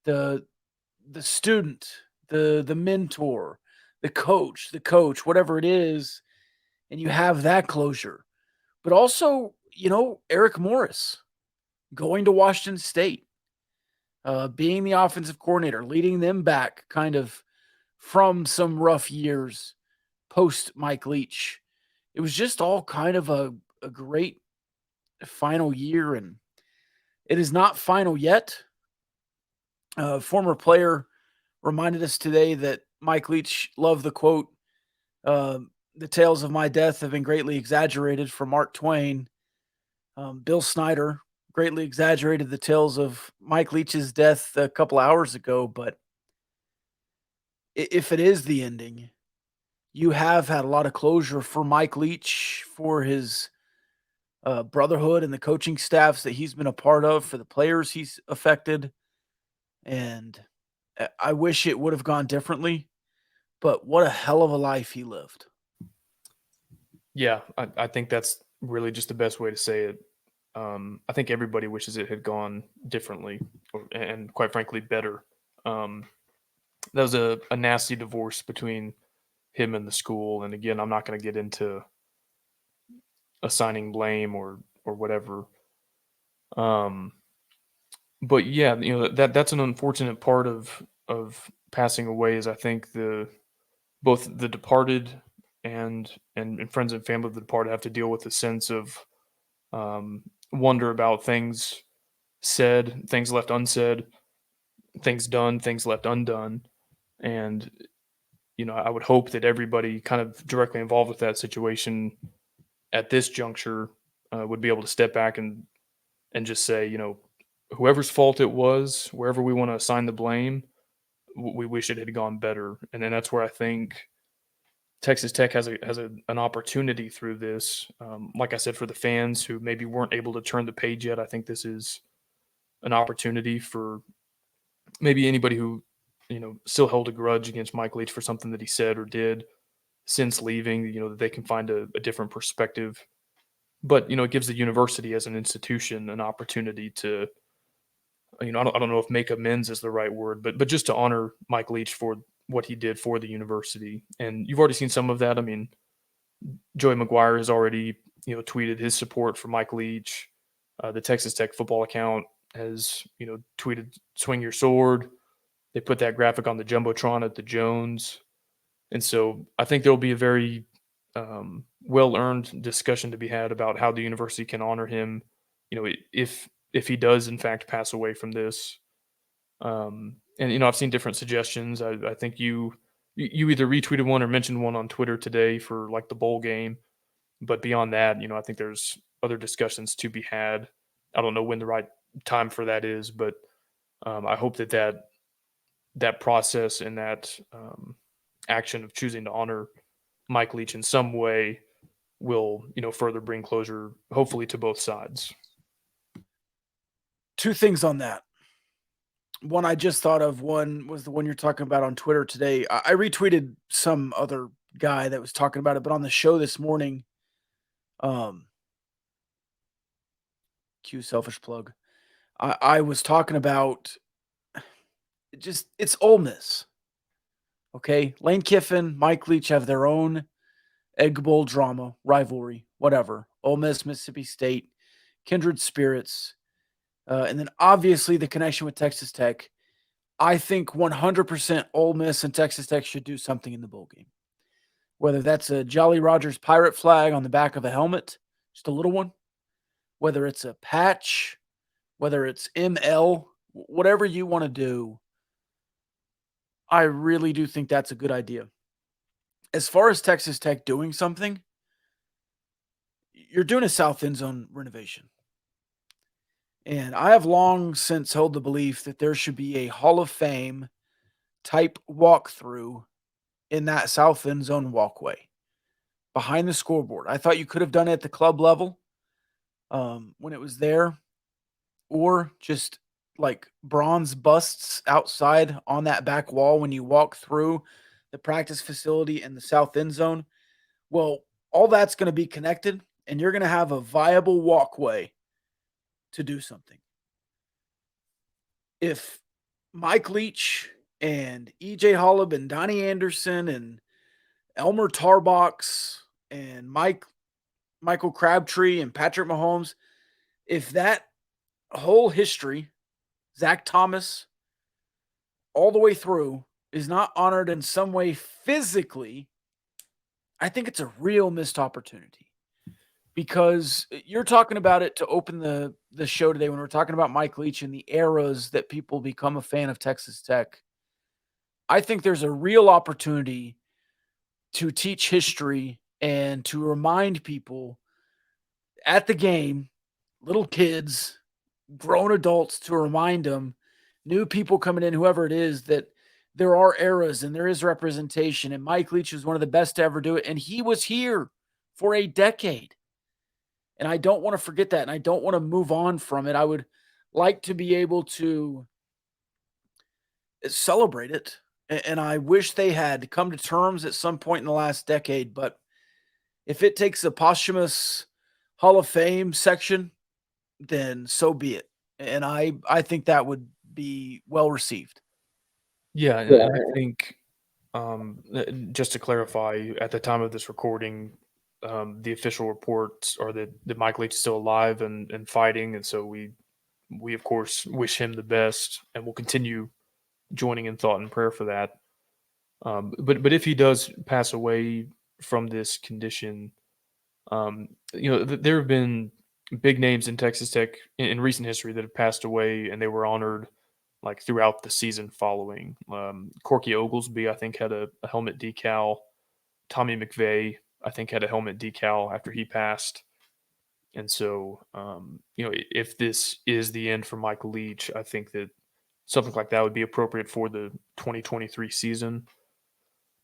the student, the mentor, the coach, whatever it is, and you have that closure. But also, Eric Morris going to Washington State, being the offensive coordinator, leading them back kind of from some rough years post Mike Leach. it was just all kind of a great final year, and it is not final yet. A former player reminded us today that Mike Leach loved the quote, the tales of my death have been greatly exaggerated, from Mark Twain. Bill Snyder greatly exaggerated the tales of Mike Leach's death a couple hours ago, but if it is the ending, you have had a lot of closure for Mike Leach, for his brotherhood and the coaching staffs that he's been a part of, for the players he's affected. And I wish it would have gone differently, but what a hell of a life he lived. Yeah, I think that's really just the best way to say it. I think everybody wishes it had gone differently, and quite frankly, better. That was a nasty divorce between him and the school. And again, I'm not going to get into assigning blame or whatever. But yeah, that's an unfortunate part of passing away, is I think both the departed and friends and family of the departed have to deal with a sense of wonder about things said, things left unsaid, things done, things left undone. And I would hope that everybody kind of directly involved with that situation at this juncture would be able to step back and just say, whoever's fault it was, wherever we want to assign the blame, we wish it had gone better. And then that's where I think Texas Tech has an opportunity through this. Like I said, for the fans who maybe weren't able to turn the page yet, I think this is an opportunity for maybe anybody who still held a grudge against Mike Leach for something that he said or did since leaving, that they can find a different perspective. But, it gives the university as an institution an opportunity to, I don't know if make amends is the right word, but just to honor Mike Leach for what he did for the university. And you've already seen some of that. I mean, Joey McGuire has already, tweeted his support for Mike Leach. The Texas Tech football account has, tweeted "Swing Your Sword." They put that graphic on the Jumbotron at the Jones. And so I think there'll be a very well-earned discussion to be had about how the university can honor him, if he does in fact pass away from this. And I've seen different suggestions. I think you either retweeted one or mentioned one on Twitter today for like the bowl game. But beyond that, I think there's other discussions to be had. I don't know when the right time for that is, but I hope that process and that action of choosing to honor Mike Leach in some way will, further bring closure, hopefully, to both sides. Two things on that. One I just thought of, one was the one you're talking about on Twitter today. I retweeted some other guy that was talking about it, but on the show this morning, cue selfish plug, I was talking about it's Ole Miss. Okay, Lane Kiffin, Mike Leach have their own Egg Bowl drama, rivalry, whatever. Ole Miss, Mississippi State, kindred spirits. And then obviously the connection with Texas Tech. I think 100% Ole Miss and Texas Tech should do something in the bowl game. Whether that's a Jolly Rogers pirate flag on the back of a helmet, just a little one. Whether it's a patch, whether it's ML, whatever you want to do. I really do think that's a good idea. As far as Texas Tech doing something, you're doing a south end zone renovation. And I have long since held the belief that there should be a Hall of Fame type walkthrough in that south end zone walkway behind the scoreboard. I thought you could have done it at the club level when it was there, or just like bronze busts outside on that back wall when you walk through the practice facility and the south end zone. Well, all that's going to be connected, and you're going to have a viable walkway to do something. If Mike Leach and EJ Holub and Donnie Anderson and Elmer Tarbox and Michael Crabtree and Patrick Mahomes, if that whole history, Zach Thomas, all the way through, is not honored in some way physically, I think it's a real missed opportunity because you're talking about it to open the show today when we're talking about Mike Leach and the eras that people become a fan of Texas Tech. I think there's a real opportunity to teach history and to remind people at the game, little kids, grown adults, to remind them, new people coming in, whoever it is, that there are eras and there is representation. And Mike Leach is one of the best to ever do it. And he was here for a decade. And I don't want to forget that. And I don't want to move on from it. I would like to be able to celebrate it. And I wish they had come to terms at some point in the last decade. But if it takes a posthumous Hall of Fame section, then so be it. And I think that would be well received. Yeah, and I think just to clarify, at the time of this recording, the official reports are that Mike Leach is still alive and fighting, and so we of course wish him the best, and we'll continue joining in thought and prayer for that. But if he does pass away from this condition, there have been big names in Texas Tech in recent history that have passed away, and they were honored like throughout the season following. Corky Oglesby, I think, had a helmet decal. Tommy McVeigh, I think, had a helmet decal after he passed. And so, if this is the end for Mike Leach, I think that something like that would be appropriate for the 2023 season.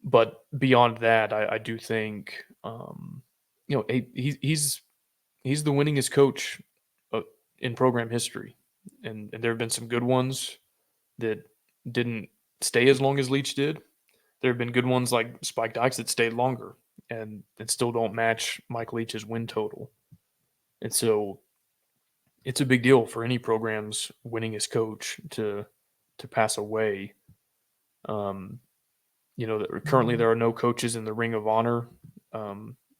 But beyond that, I do think, he's the winningest coach in program history. And there have been some good ones that didn't stay as long as Leach did. There have been good ones like Spike Dykes that stayed longer and still don't match Mike Leach's win total. And so it's a big deal for any program's winningest coach to pass away. Currently there are no coaches in the Ring of Honor,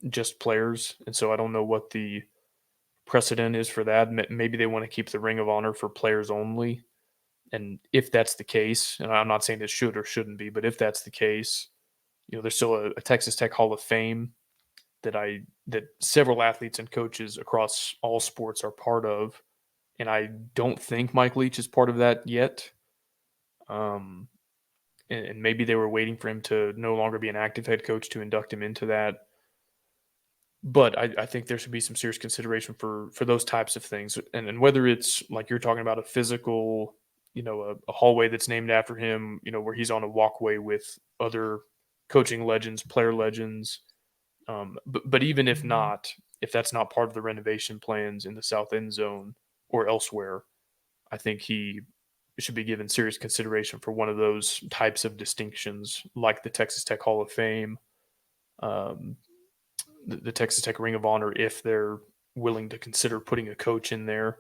just players. And so I don't know what the precedent is for that. Maybe they want to keep the Ring of Honor for players only. And if that's the case, and I'm not saying this should or shouldn't be, but if that's the case, there's still a Texas Tech Hall of Fame that several athletes and coaches across all sports are part of. And I don't think Mike Leach is part of that yet. And maybe they were waiting for him to no longer be an active head coach to induct him into that. But I think there should be some serious consideration for those types of things. And whether it's like you're talking about a physical, a hallway that's named after him, where he's on a walkway with other coaching legends, player legends. But even if that's not part of the renovation plans in the South End Zone or elsewhere, I think he should be given serious consideration for one of those types of distinctions, like the Texas Tech Hall of Fame, the Texas Tech Ring of Honor, if they're willing to consider putting a coach in there.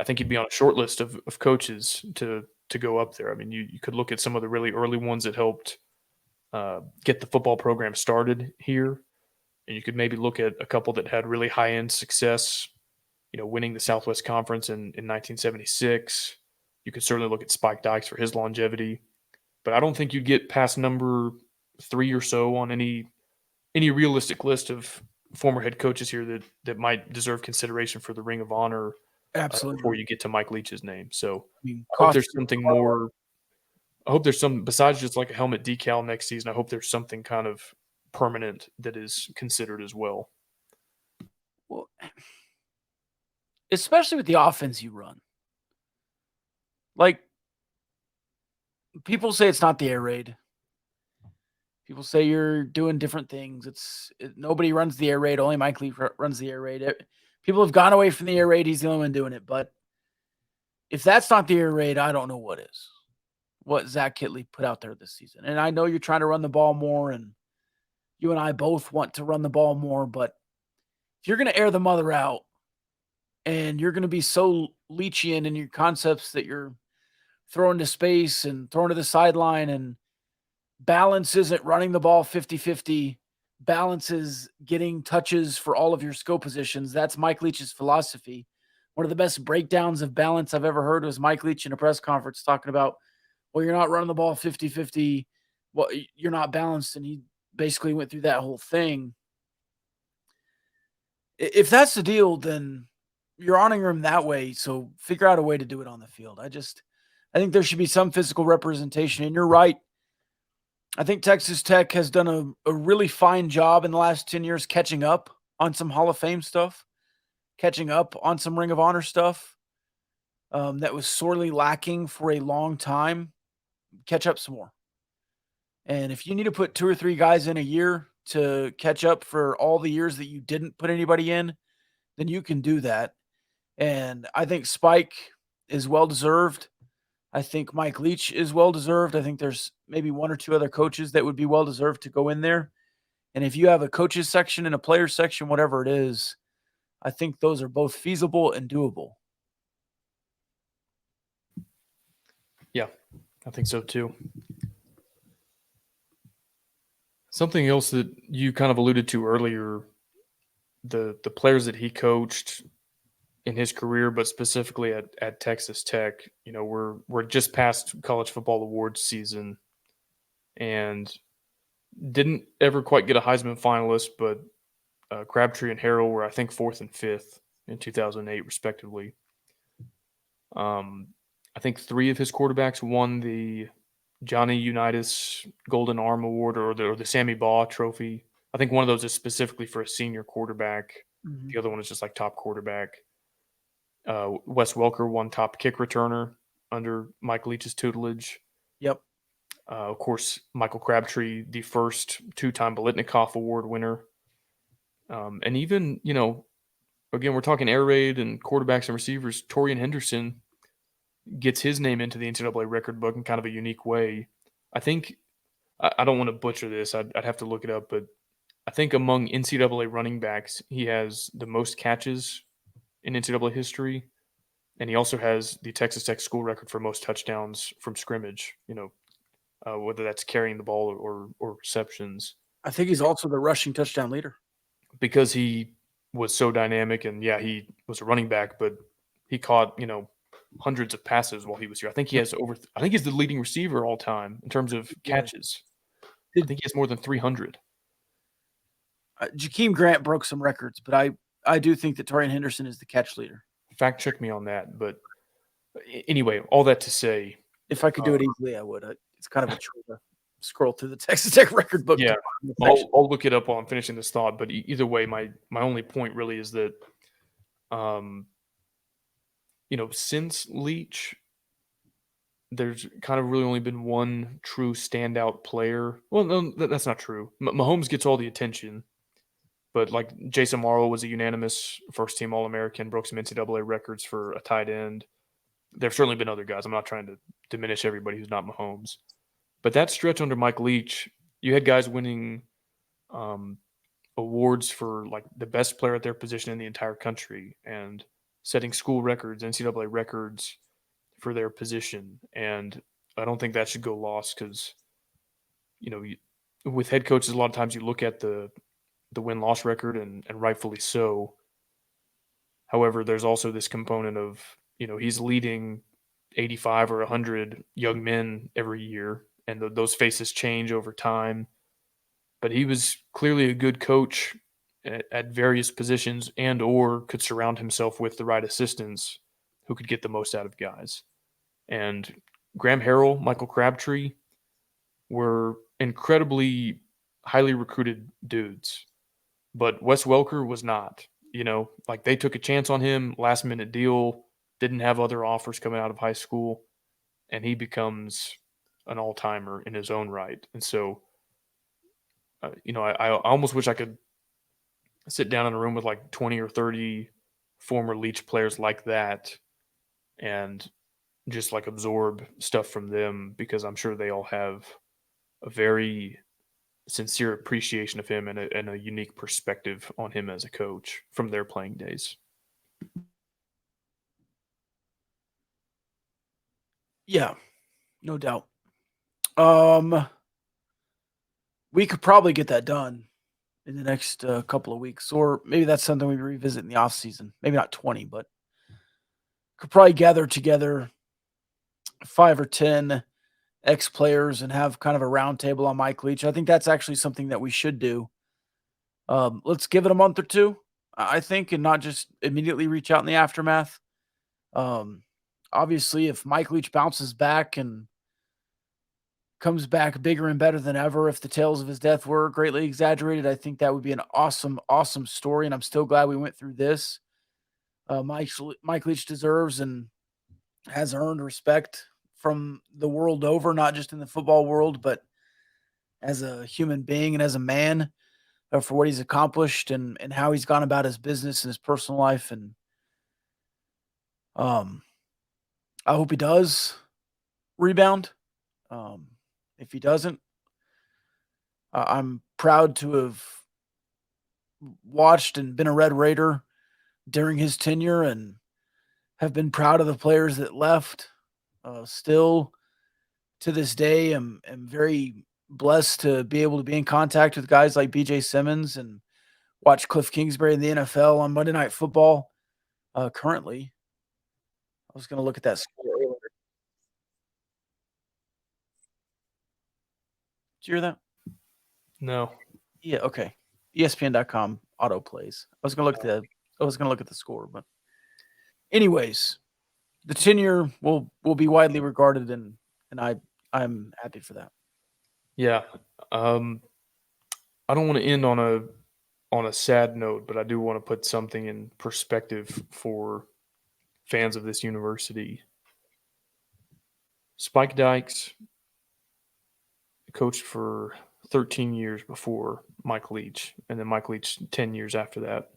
I think he'd be on a short list of coaches to go up there. I mean, you could look at some of the really early ones that helped get the football program started here. And you could maybe look at a couple that had really high-end success, winning the Southwest Conference in 1976. You could certainly look at Spike Dykes for his longevity. But I don't think you'd get past number 3 or so on any realistic list of former head coaches here that might deserve consideration for the Ring of Honor. Absolutely. Before you get to Mike Leach's name. So I hope there's something more. I hope there's some, besides just like a helmet decal next season, I hope there's something kind of permanent that is considered as well. Well, especially with the offense you run. Like, people say it's not the air raid. People say you're doing different things. Nobody runs the air raid. Only Mike Leach runs the air raid. People have gone away from the air raid. He's the only one doing it. But if that's not the air raid, I don't know what is. What Zach Kittley put out there this season. And I know you're trying to run the ball more, and you and I both want to run the ball more. But if you're going to air the mother out and you're going to be so Leachian in your concepts that you're throwing to space and throwing to the sideline, and balance isn't running the ball 50-50, balance is getting touches for all of your skill positions. That's Mike Leach's philosophy. One of the best breakdowns of balance I've ever heard was Mike Leach in a press conference talking about, well, you're not running the ball 50-50. Well, you're not balanced. And he basically went through that whole thing. If that's the deal, then you're honoring him that way. So figure out a way to do it on the field. I think there should be some physical representation. And you're right. I think Texas Tech has done a really fine job in the last 10 years catching up on some Hall of Fame stuff, catching up on some Ring of Honor stuff that was sorely lacking for a long time. Catch up some more. And if you need to put 2 or 3 guys in a year to catch up for all the years that you didn't put anybody in, then you can do that. And I think Spike is well-deserved. I think Mike Leach is well-deserved. I think there's maybe 1 or 2 other coaches that would be well-deserved to go in there. And if you have a coaches section and a players section, whatever it is, I think those are both feasible and doable. Yeah, I think so too. Something else that you kind of alluded to earlier, the players that he coached in his career, but specifically at Texas Tech, we're just past college football awards season and didn't ever quite get a Heisman finalist, but Crabtree and Harrell were, I think, 4th and 5th in 2008, respectively. I think 3 of his quarterbacks won the Johnny Unitas Golden Arm Award or the Sammy Baugh Trophy. I think one of those is specifically for a senior quarterback. Mm-hmm. The other one is just like top quarterback. Wes Welker won top kick returner under Mike Leach's tutelage. Yep. Of course, Michael Crabtree, the first 2-time Biletnikoff Award winner. And even, again, we're talking air raid and quarterbacks and receivers. Torian Henderson gets his name into the NCAA record book in kind of a unique way. I think, I don't want to butcher this, I'd have to look it up, but I think among NCAA running backs, he has the most catches in NCAA history, and he also has the Texas Tech school record for most touchdowns from scrimmage, whether that's carrying the ball or receptions. I think he's also the rushing touchdown leader. Because he was so dynamic, and yeah, he was a running back, but he caught, hundreds of passes while he was here. I think he has I think he's the leading receiver all time in terms of catches. I think he has more than 300. Jakeem Grant broke some records, but I do think that Torian Henderson is the catch leader. Fact check me on that. But anyway, all that to say, if I could do it easily, I would. It's kind of a chore to scroll through the Texas Tech record book. Yeah, I'll look it up while I'm finishing this thought. But either way, my only point really is that, since Leach, there's kind of really only been one true standout player. Well, no, that's not true. Mahomes gets all the attention, but like Jason Morrow was a unanimous first-team All-American, broke some NCAA records for a tight end. There have certainly been other guys. I'm not trying to diminish everybody who's not Mahomes. But that stretch under Mike Leach, you had guys winning awards for like the best player at their position in the entire country and setting school records, NCAA records for their position. And I don't think that should go lost because, with head coaches, a lot of times you look at the win-loss record and rightfully so. However, there's also this component of, he's leading 85 or 100 young men every year, and those faces change over time. But he was clearly a good coach at various positions and or could surround himself with the right assistants who could get the most out of guys. And Graham Harrell, Michael Crabtree were incredibly highly recruited dudes. But Wes Welker was not. They took a chance on him, last-minute deal, didn't have other offers coming out of high school, and he becomes an all-timer in his own right. And so, I almost wish I could sit down in a room with like 20 or 30 former Leach players like that and just like absorb stuff from them, because I'm sure they all have a very sincere appreciation of him and a unique perspective on him as a coach from their playing days. Yeah, no doubt. We could probably get that done in the next couple of weeks, or maybe that's something we revisit in the off season. Maybe not 20, but could probably gather together 5 or 10 ex-players and have kind of a roundtable on Mike Leach. I think that's actually something that we should do. Let's give it a month or two, I think, and not just immediately reach out in the aftermath. Obviously, if Mike Leach bounces back and comes back bigger and better than ever, if the tales of his death were greatly exaggerated, I think that would be an awesome, awesome story. And I'm still glad we went through this. Mike Leach deserves and has earned respect from the world over, not just in the football world, but as a human being and as a man, for what he's accomplished and how he's gone about his business and his personal life. And I hope he does rebound. If he doesn't, I'm proud to have watched and been a Red Raider during his tenure and have been proud of the players that left. Still to this day, I'm very blessed to be able to be in contact with guys like BJ Simmons and watch Cliff Kingsbury in the NFL on Monday Night Football. Currently, I was going to look at that score earlier. Did you hear that? No. Yeah. Okay. ESPN.com auto plays. I was going to look at the score, but anyways, the tenure will be widely regarded, and I'm happy for that. Yeah. I don't want to end on a sad note, but I do want to put something in perspective for fans of this university. Spike Dykes coached for 13 years before Mike Leach, and then Mike Leach 10 years after that.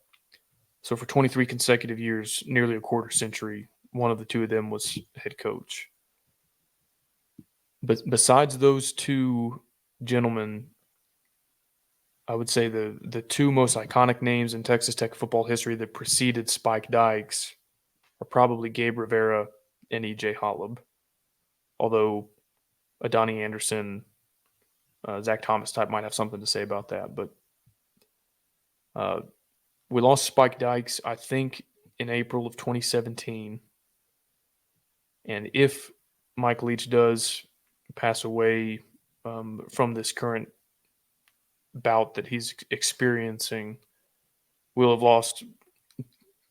So for 23 consecutive years, nearly a quarter century, one of the two of them was head coach. But besides those two gentlemen, I would say the two most iconic names in Texas Tech football history that preceded Spike Dykes are probably Gabe Rivera and E.J. Holub. Although Adonai Anderson, Zach Thomas type might have something to say about that. But we lost Spike Dykes, I think, in April of 2017. And if Mike Leach does pass away from this current bout that he's experiencing, we'll have lost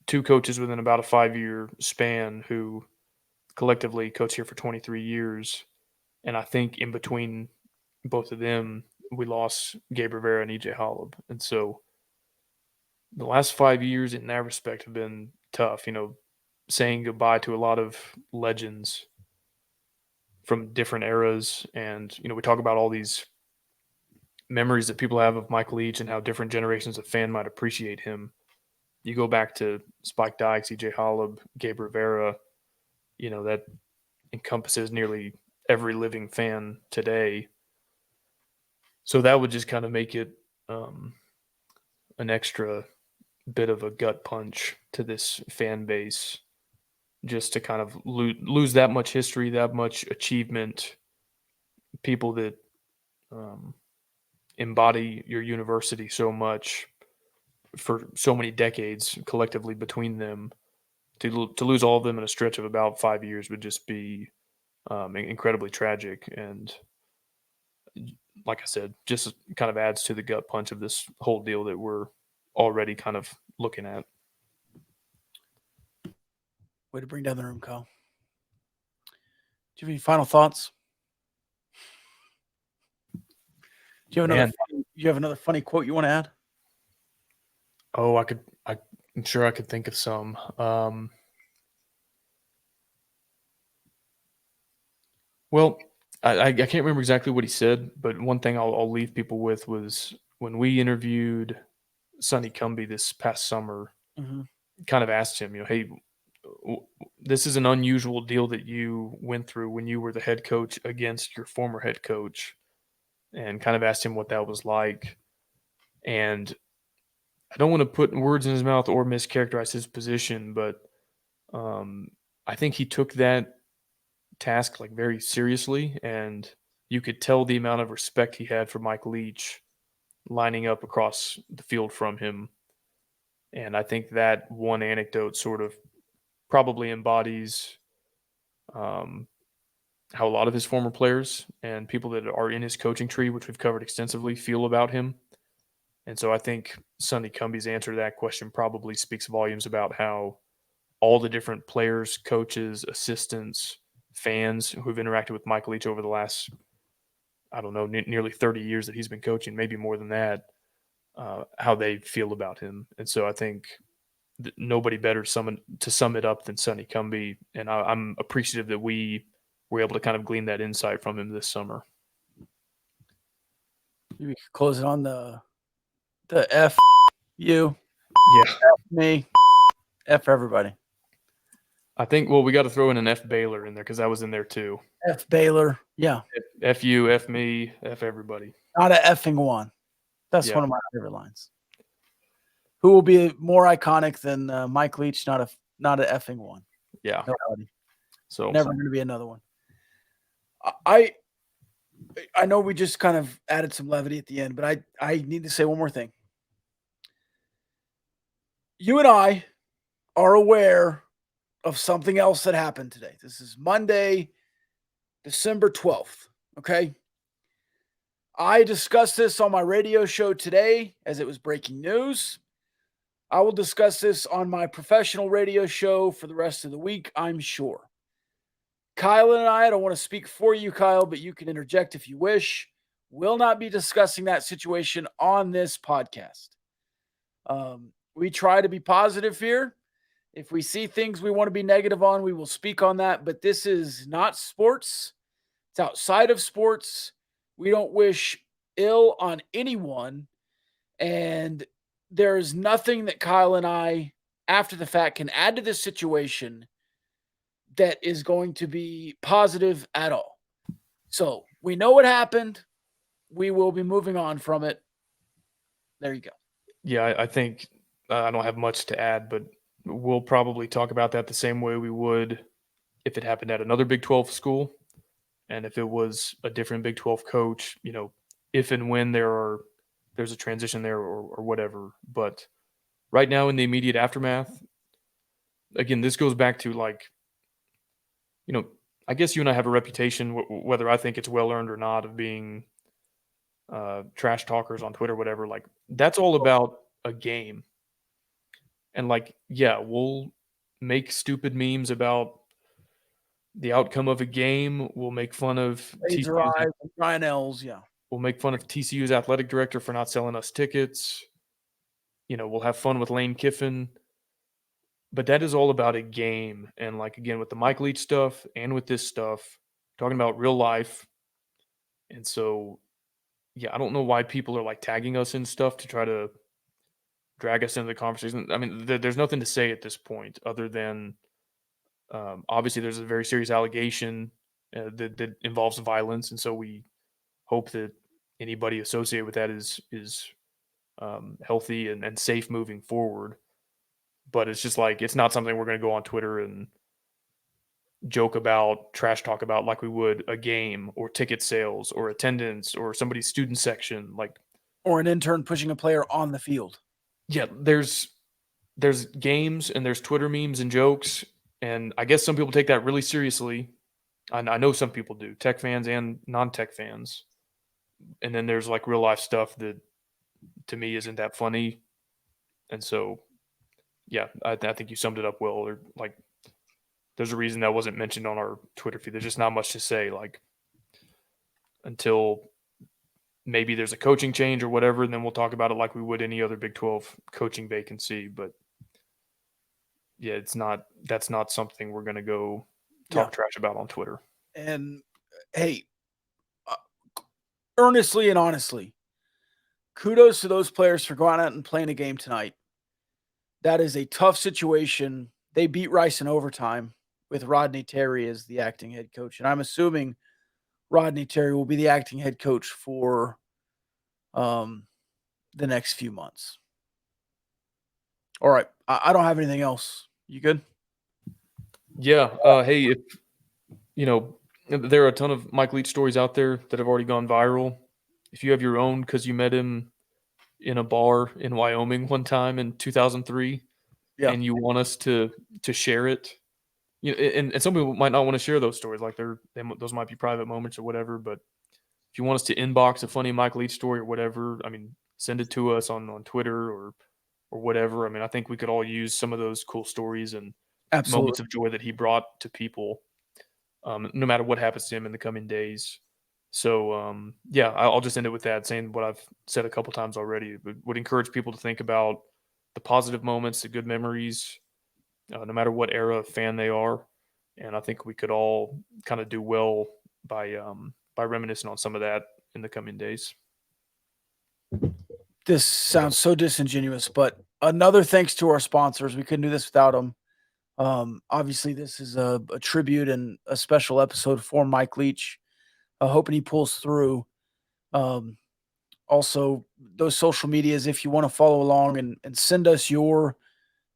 two coaches within about a 5-year span who collectively coached here for 23 years. And I think in between both of them, we lost Gabe Rivera and E.J. Holub. And so the last 5 years in that respect have been tough, saying goodbye to a lot of legends from different eras. And, we talk about all these memories that people have of Mike Leach and how different generations of fan might appreciate him. You go back to Spike Dykes, E.J. Holub, Gabe Rivera, that encompasses nearly every living fan today. So that would just kind of make it an extra bit of a gut punch to this fan base, just to kind of lose that much history, that much achievement, people that embody your university so much for so many decades collectively between them. To lose all of them in a stretch of about 5 years would just be incredibly tragic. And like I said, just kind of adds to the gut punch of this whole deal that we're already kind of looking at. Way to bring down the room, Kyle. Do you have any final thoughts? Do you have another funny quote you want to add? Oh, I'm sure I could think of some. Well, I can't remember exactly what he said, but one thing I'll leave people with was when we interviewed Sonny Cumbie this past summer, kind of asked him, hey, this is an unusual deal that you went through when you were the head coach against your former head coach, and kind of asked him what that was like. And I don't want to put words in his mouth or mischaracterize his position, but I think he took that task very seriously, and you could tell the amount of respect he had for Mike Leach lining up across the field from him. And I think that one anecdote sort of probably embodies how a lot of his former players and people that are in his coaching tree, which we've covered extensively, feel about him. And so I think Sonny Cumbie's answer to that question probably speaks volumes about how all the different players, coaches, assistants, fans who've interacted with Mike Leach over the last, I don't know, nearly 30 years that he's been coaching, maybe more than that, how they feel about him. And so I think nobody better to sum it up than Sonny Cumbie. And I'm appreciative that we were able to kind of glean that insight from him this summer. We could close it on the F you, Yeah. F me, F everybody. I think, well, we got to throw in an F Baylor in there because that was in there too. F Baylor. Yeah. F you, F me, F everybody. Not a effing one. That's Yeah. one of my favorite lines. Who will be more iconic than Mike Leach? Not a effing one. Yeah. Nobody. So Never going to be another one. I know we just kind of added some levity at the end, but I need to say one more thing. You and I are aware of something else that happened today. This is Monday, December 12th. Okay. I discussed this on my radio show today as it was breaking news. I will discuss this on my professional radio show for the rest of the week, I'm sure. Kyle and I don't want to speak for you, Kyle, but you can interject if you wish. Will not be discussing that situation on this podcast. We try to be positive here. If we see things we want to be negative on, we will speak on that. But this is not sports. It's outside of sports. We don't wish ill on anyone. And there's nothing that Kyle and I, after the fact, can add to this situation that is going to be positive at all. So we know what happened. We will be moving on from it. There you go. Yeah, I think I don't have much to add, but we'll probably talk about that the same way we would if it happened at another Big 12 school. And if it was a different Big 12 coach, if and when there's a transition there or whatever. But right now in the immediate aftermath, again, this goes back to I guess you and I have a reputation, whether I think it's well earned or not, of being trash talkers on Twitter, whatever. Like, that's all about a game. And we'll make stupid memes about the outcome of a game. We'll make fun of Ryan Ells, yeah. We'll make fun of TCU's athletic director for not selling us tickets. We'll have fun with Lane Kiffin. But that is all about a game. And again, with the Mike Leach stuff and with this stuff, talking about real life. And so, yeah, I don't know why people are tagging us in stuff to try to drag us into the conversation. I mean, there's nothing to say at this point other than obviously there's a very serious allegation that involves violence. And so we hope that anybody associated with that is healthy and safe moving forward. But it's just it's not something we're going to go on Twitter and joke about, trash talk about like we would a game or ticket sales or attendance or somebody's student section. Or an intern pushing a player on the field. Yeah, there's games and there's Twitter memes and jokes. And I guess some people take that really seriously. I know some people do, Tech fans and non-Tech fans. And then there's real life stuff that to me isn't that funny. And so, yeah, I think you summed it up well. Or there's a reason that wasn't mentioned on our Twitter feed. There's just not much to say. Until maybe there's a coaching change or whatever, and then we'll talk about it like we would any other Big 12 coaching vacancy. But yeah, that's not something we're going to go talk trash about on Twitter. And hey, earnestly and honestly, kudos to those players for going out and playing a game tonight. That is a tough situation. They beat Rice in overtime with Rodney Terry as the acting head coach. And I'm assuming Rodney Terry will be the acting head coach for the next few months. All right. I don't have anything else. You good? Yeah. Hey, if there are a ton of Mike Leach stories out there that have already gone viral. If you have your own because you met him in a bar in Wyoming one time in 2003, and you want us to share it, and some people might not want to share those stories. Like those might be private moments or whatever. But if you want us to inbox a funny Mike Leach story or whatever, I mean, send it to us on Twitter or whatever. I mean, I think we could all use some of those cool stories and Absolutely. moments of joy that he brought to people, no matter what happens to him in the coming days. So, yeah, I'll just end it with that, saying what I've said a couple times already. Would encourage people to think about the positive moments, the good memories, no matter what era of fan they are. And I think we could all kind of do well by reminiscing on some of that in the coming days. This sounds so disingenuous, but another thanks to our sponsors. We couldn't do this without them. Obviously, this is a tribute and a special episode for Mike Leach. Hoping he pulls through. Also, those social medias, if you want to follow along and send us your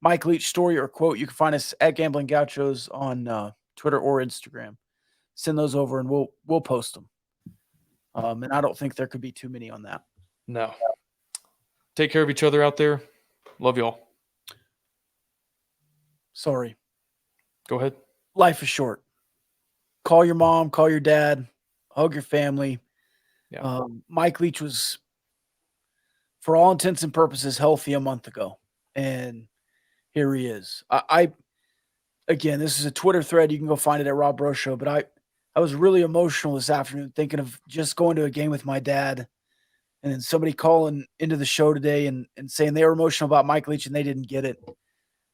Mike Leach story or quote, you can find us at Gambling Gauchos on Twitter or Instagram. Send those over and we'll post them. And I don't think there could be too many on that. No. Take care of each other out there. Love y'all. Sorry. Go ahead. Life is short. Call your mom, call your dad, hug your family. Yeah. Mike Leach was, for all intents and purposes, healthy a month ago. And here he is. Again, this is a Twitter thread. You can go find it at Rob Bro Show. But I was really emotional this afternoon thinking of just going to a game with my dad. And then somebody calling into the show today and saying they were emotional about Mike Leach and they didn't get it.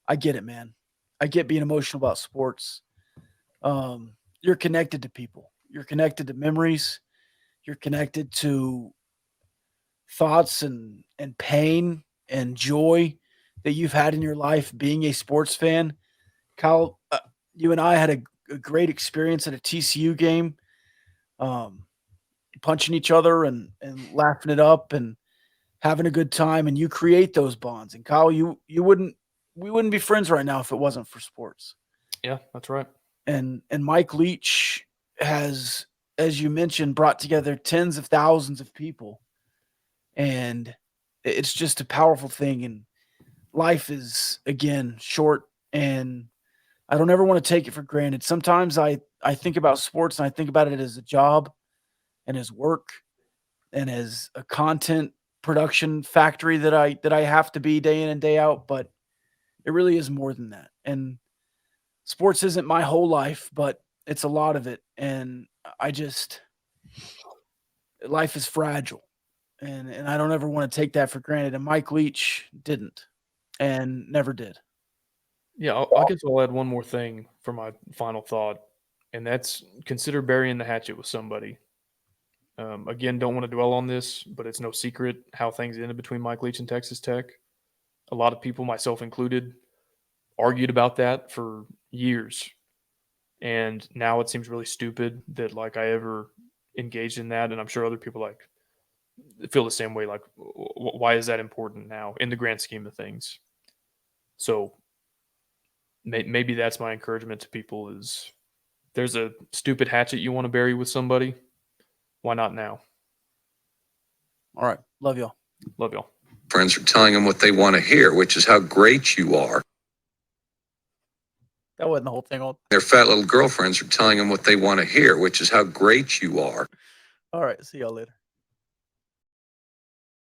I get it, man. I get being emotional about sports. You're connected to people. You're connected to memories. You're connected to thoughts and pain and joy that you've had in your life being a sports fan. Kyle, you and I had a great experience at a TCU game, punching each other and laughing it up and having a good time. And you create those bonds. And Kyle, we wouldn't be friends right now if it wasn't for sports. Yeah, that's right. And Mike Leach has, as you mentioned, brought together tens of thousands of people. And it's just a powerful thing. And life is, again, short. And I don't ever want to take it for granted. Sometimes I think about sports and I think about it as a job and as work and as a content production factory that I have to be day in and day out. But it really is more than that. And sports isn't my whole life, but it's a lot of it. And life is fragile. And I don't ever want to take that for granted. And Mike Leach didn't and never did. Yeah, I guess I'll add one more thing for my final thought, and that's consider burying the hatchet with somebody. Again, don't want to dwell on this, but it's no secret how things ended between Mike Leach and Texas Tech. A lot of people, myself included, argued about that for years. And now it seems really stupid that I ever engaged in that. And I'm sure other people feel the same way. Why is that important now in the grand scheme of things? So maybe that's my encouragement to people is there's a stupid hatchet you want to bury with somebody. Why not now? All right. Love y'all. Love y'all. Friends are telling them what they want to hear, which is how great you are. That wasn't the whole thing. Their fat little girlfriends are telling them what they want to hear, which is how great you are. All right. See y'all later.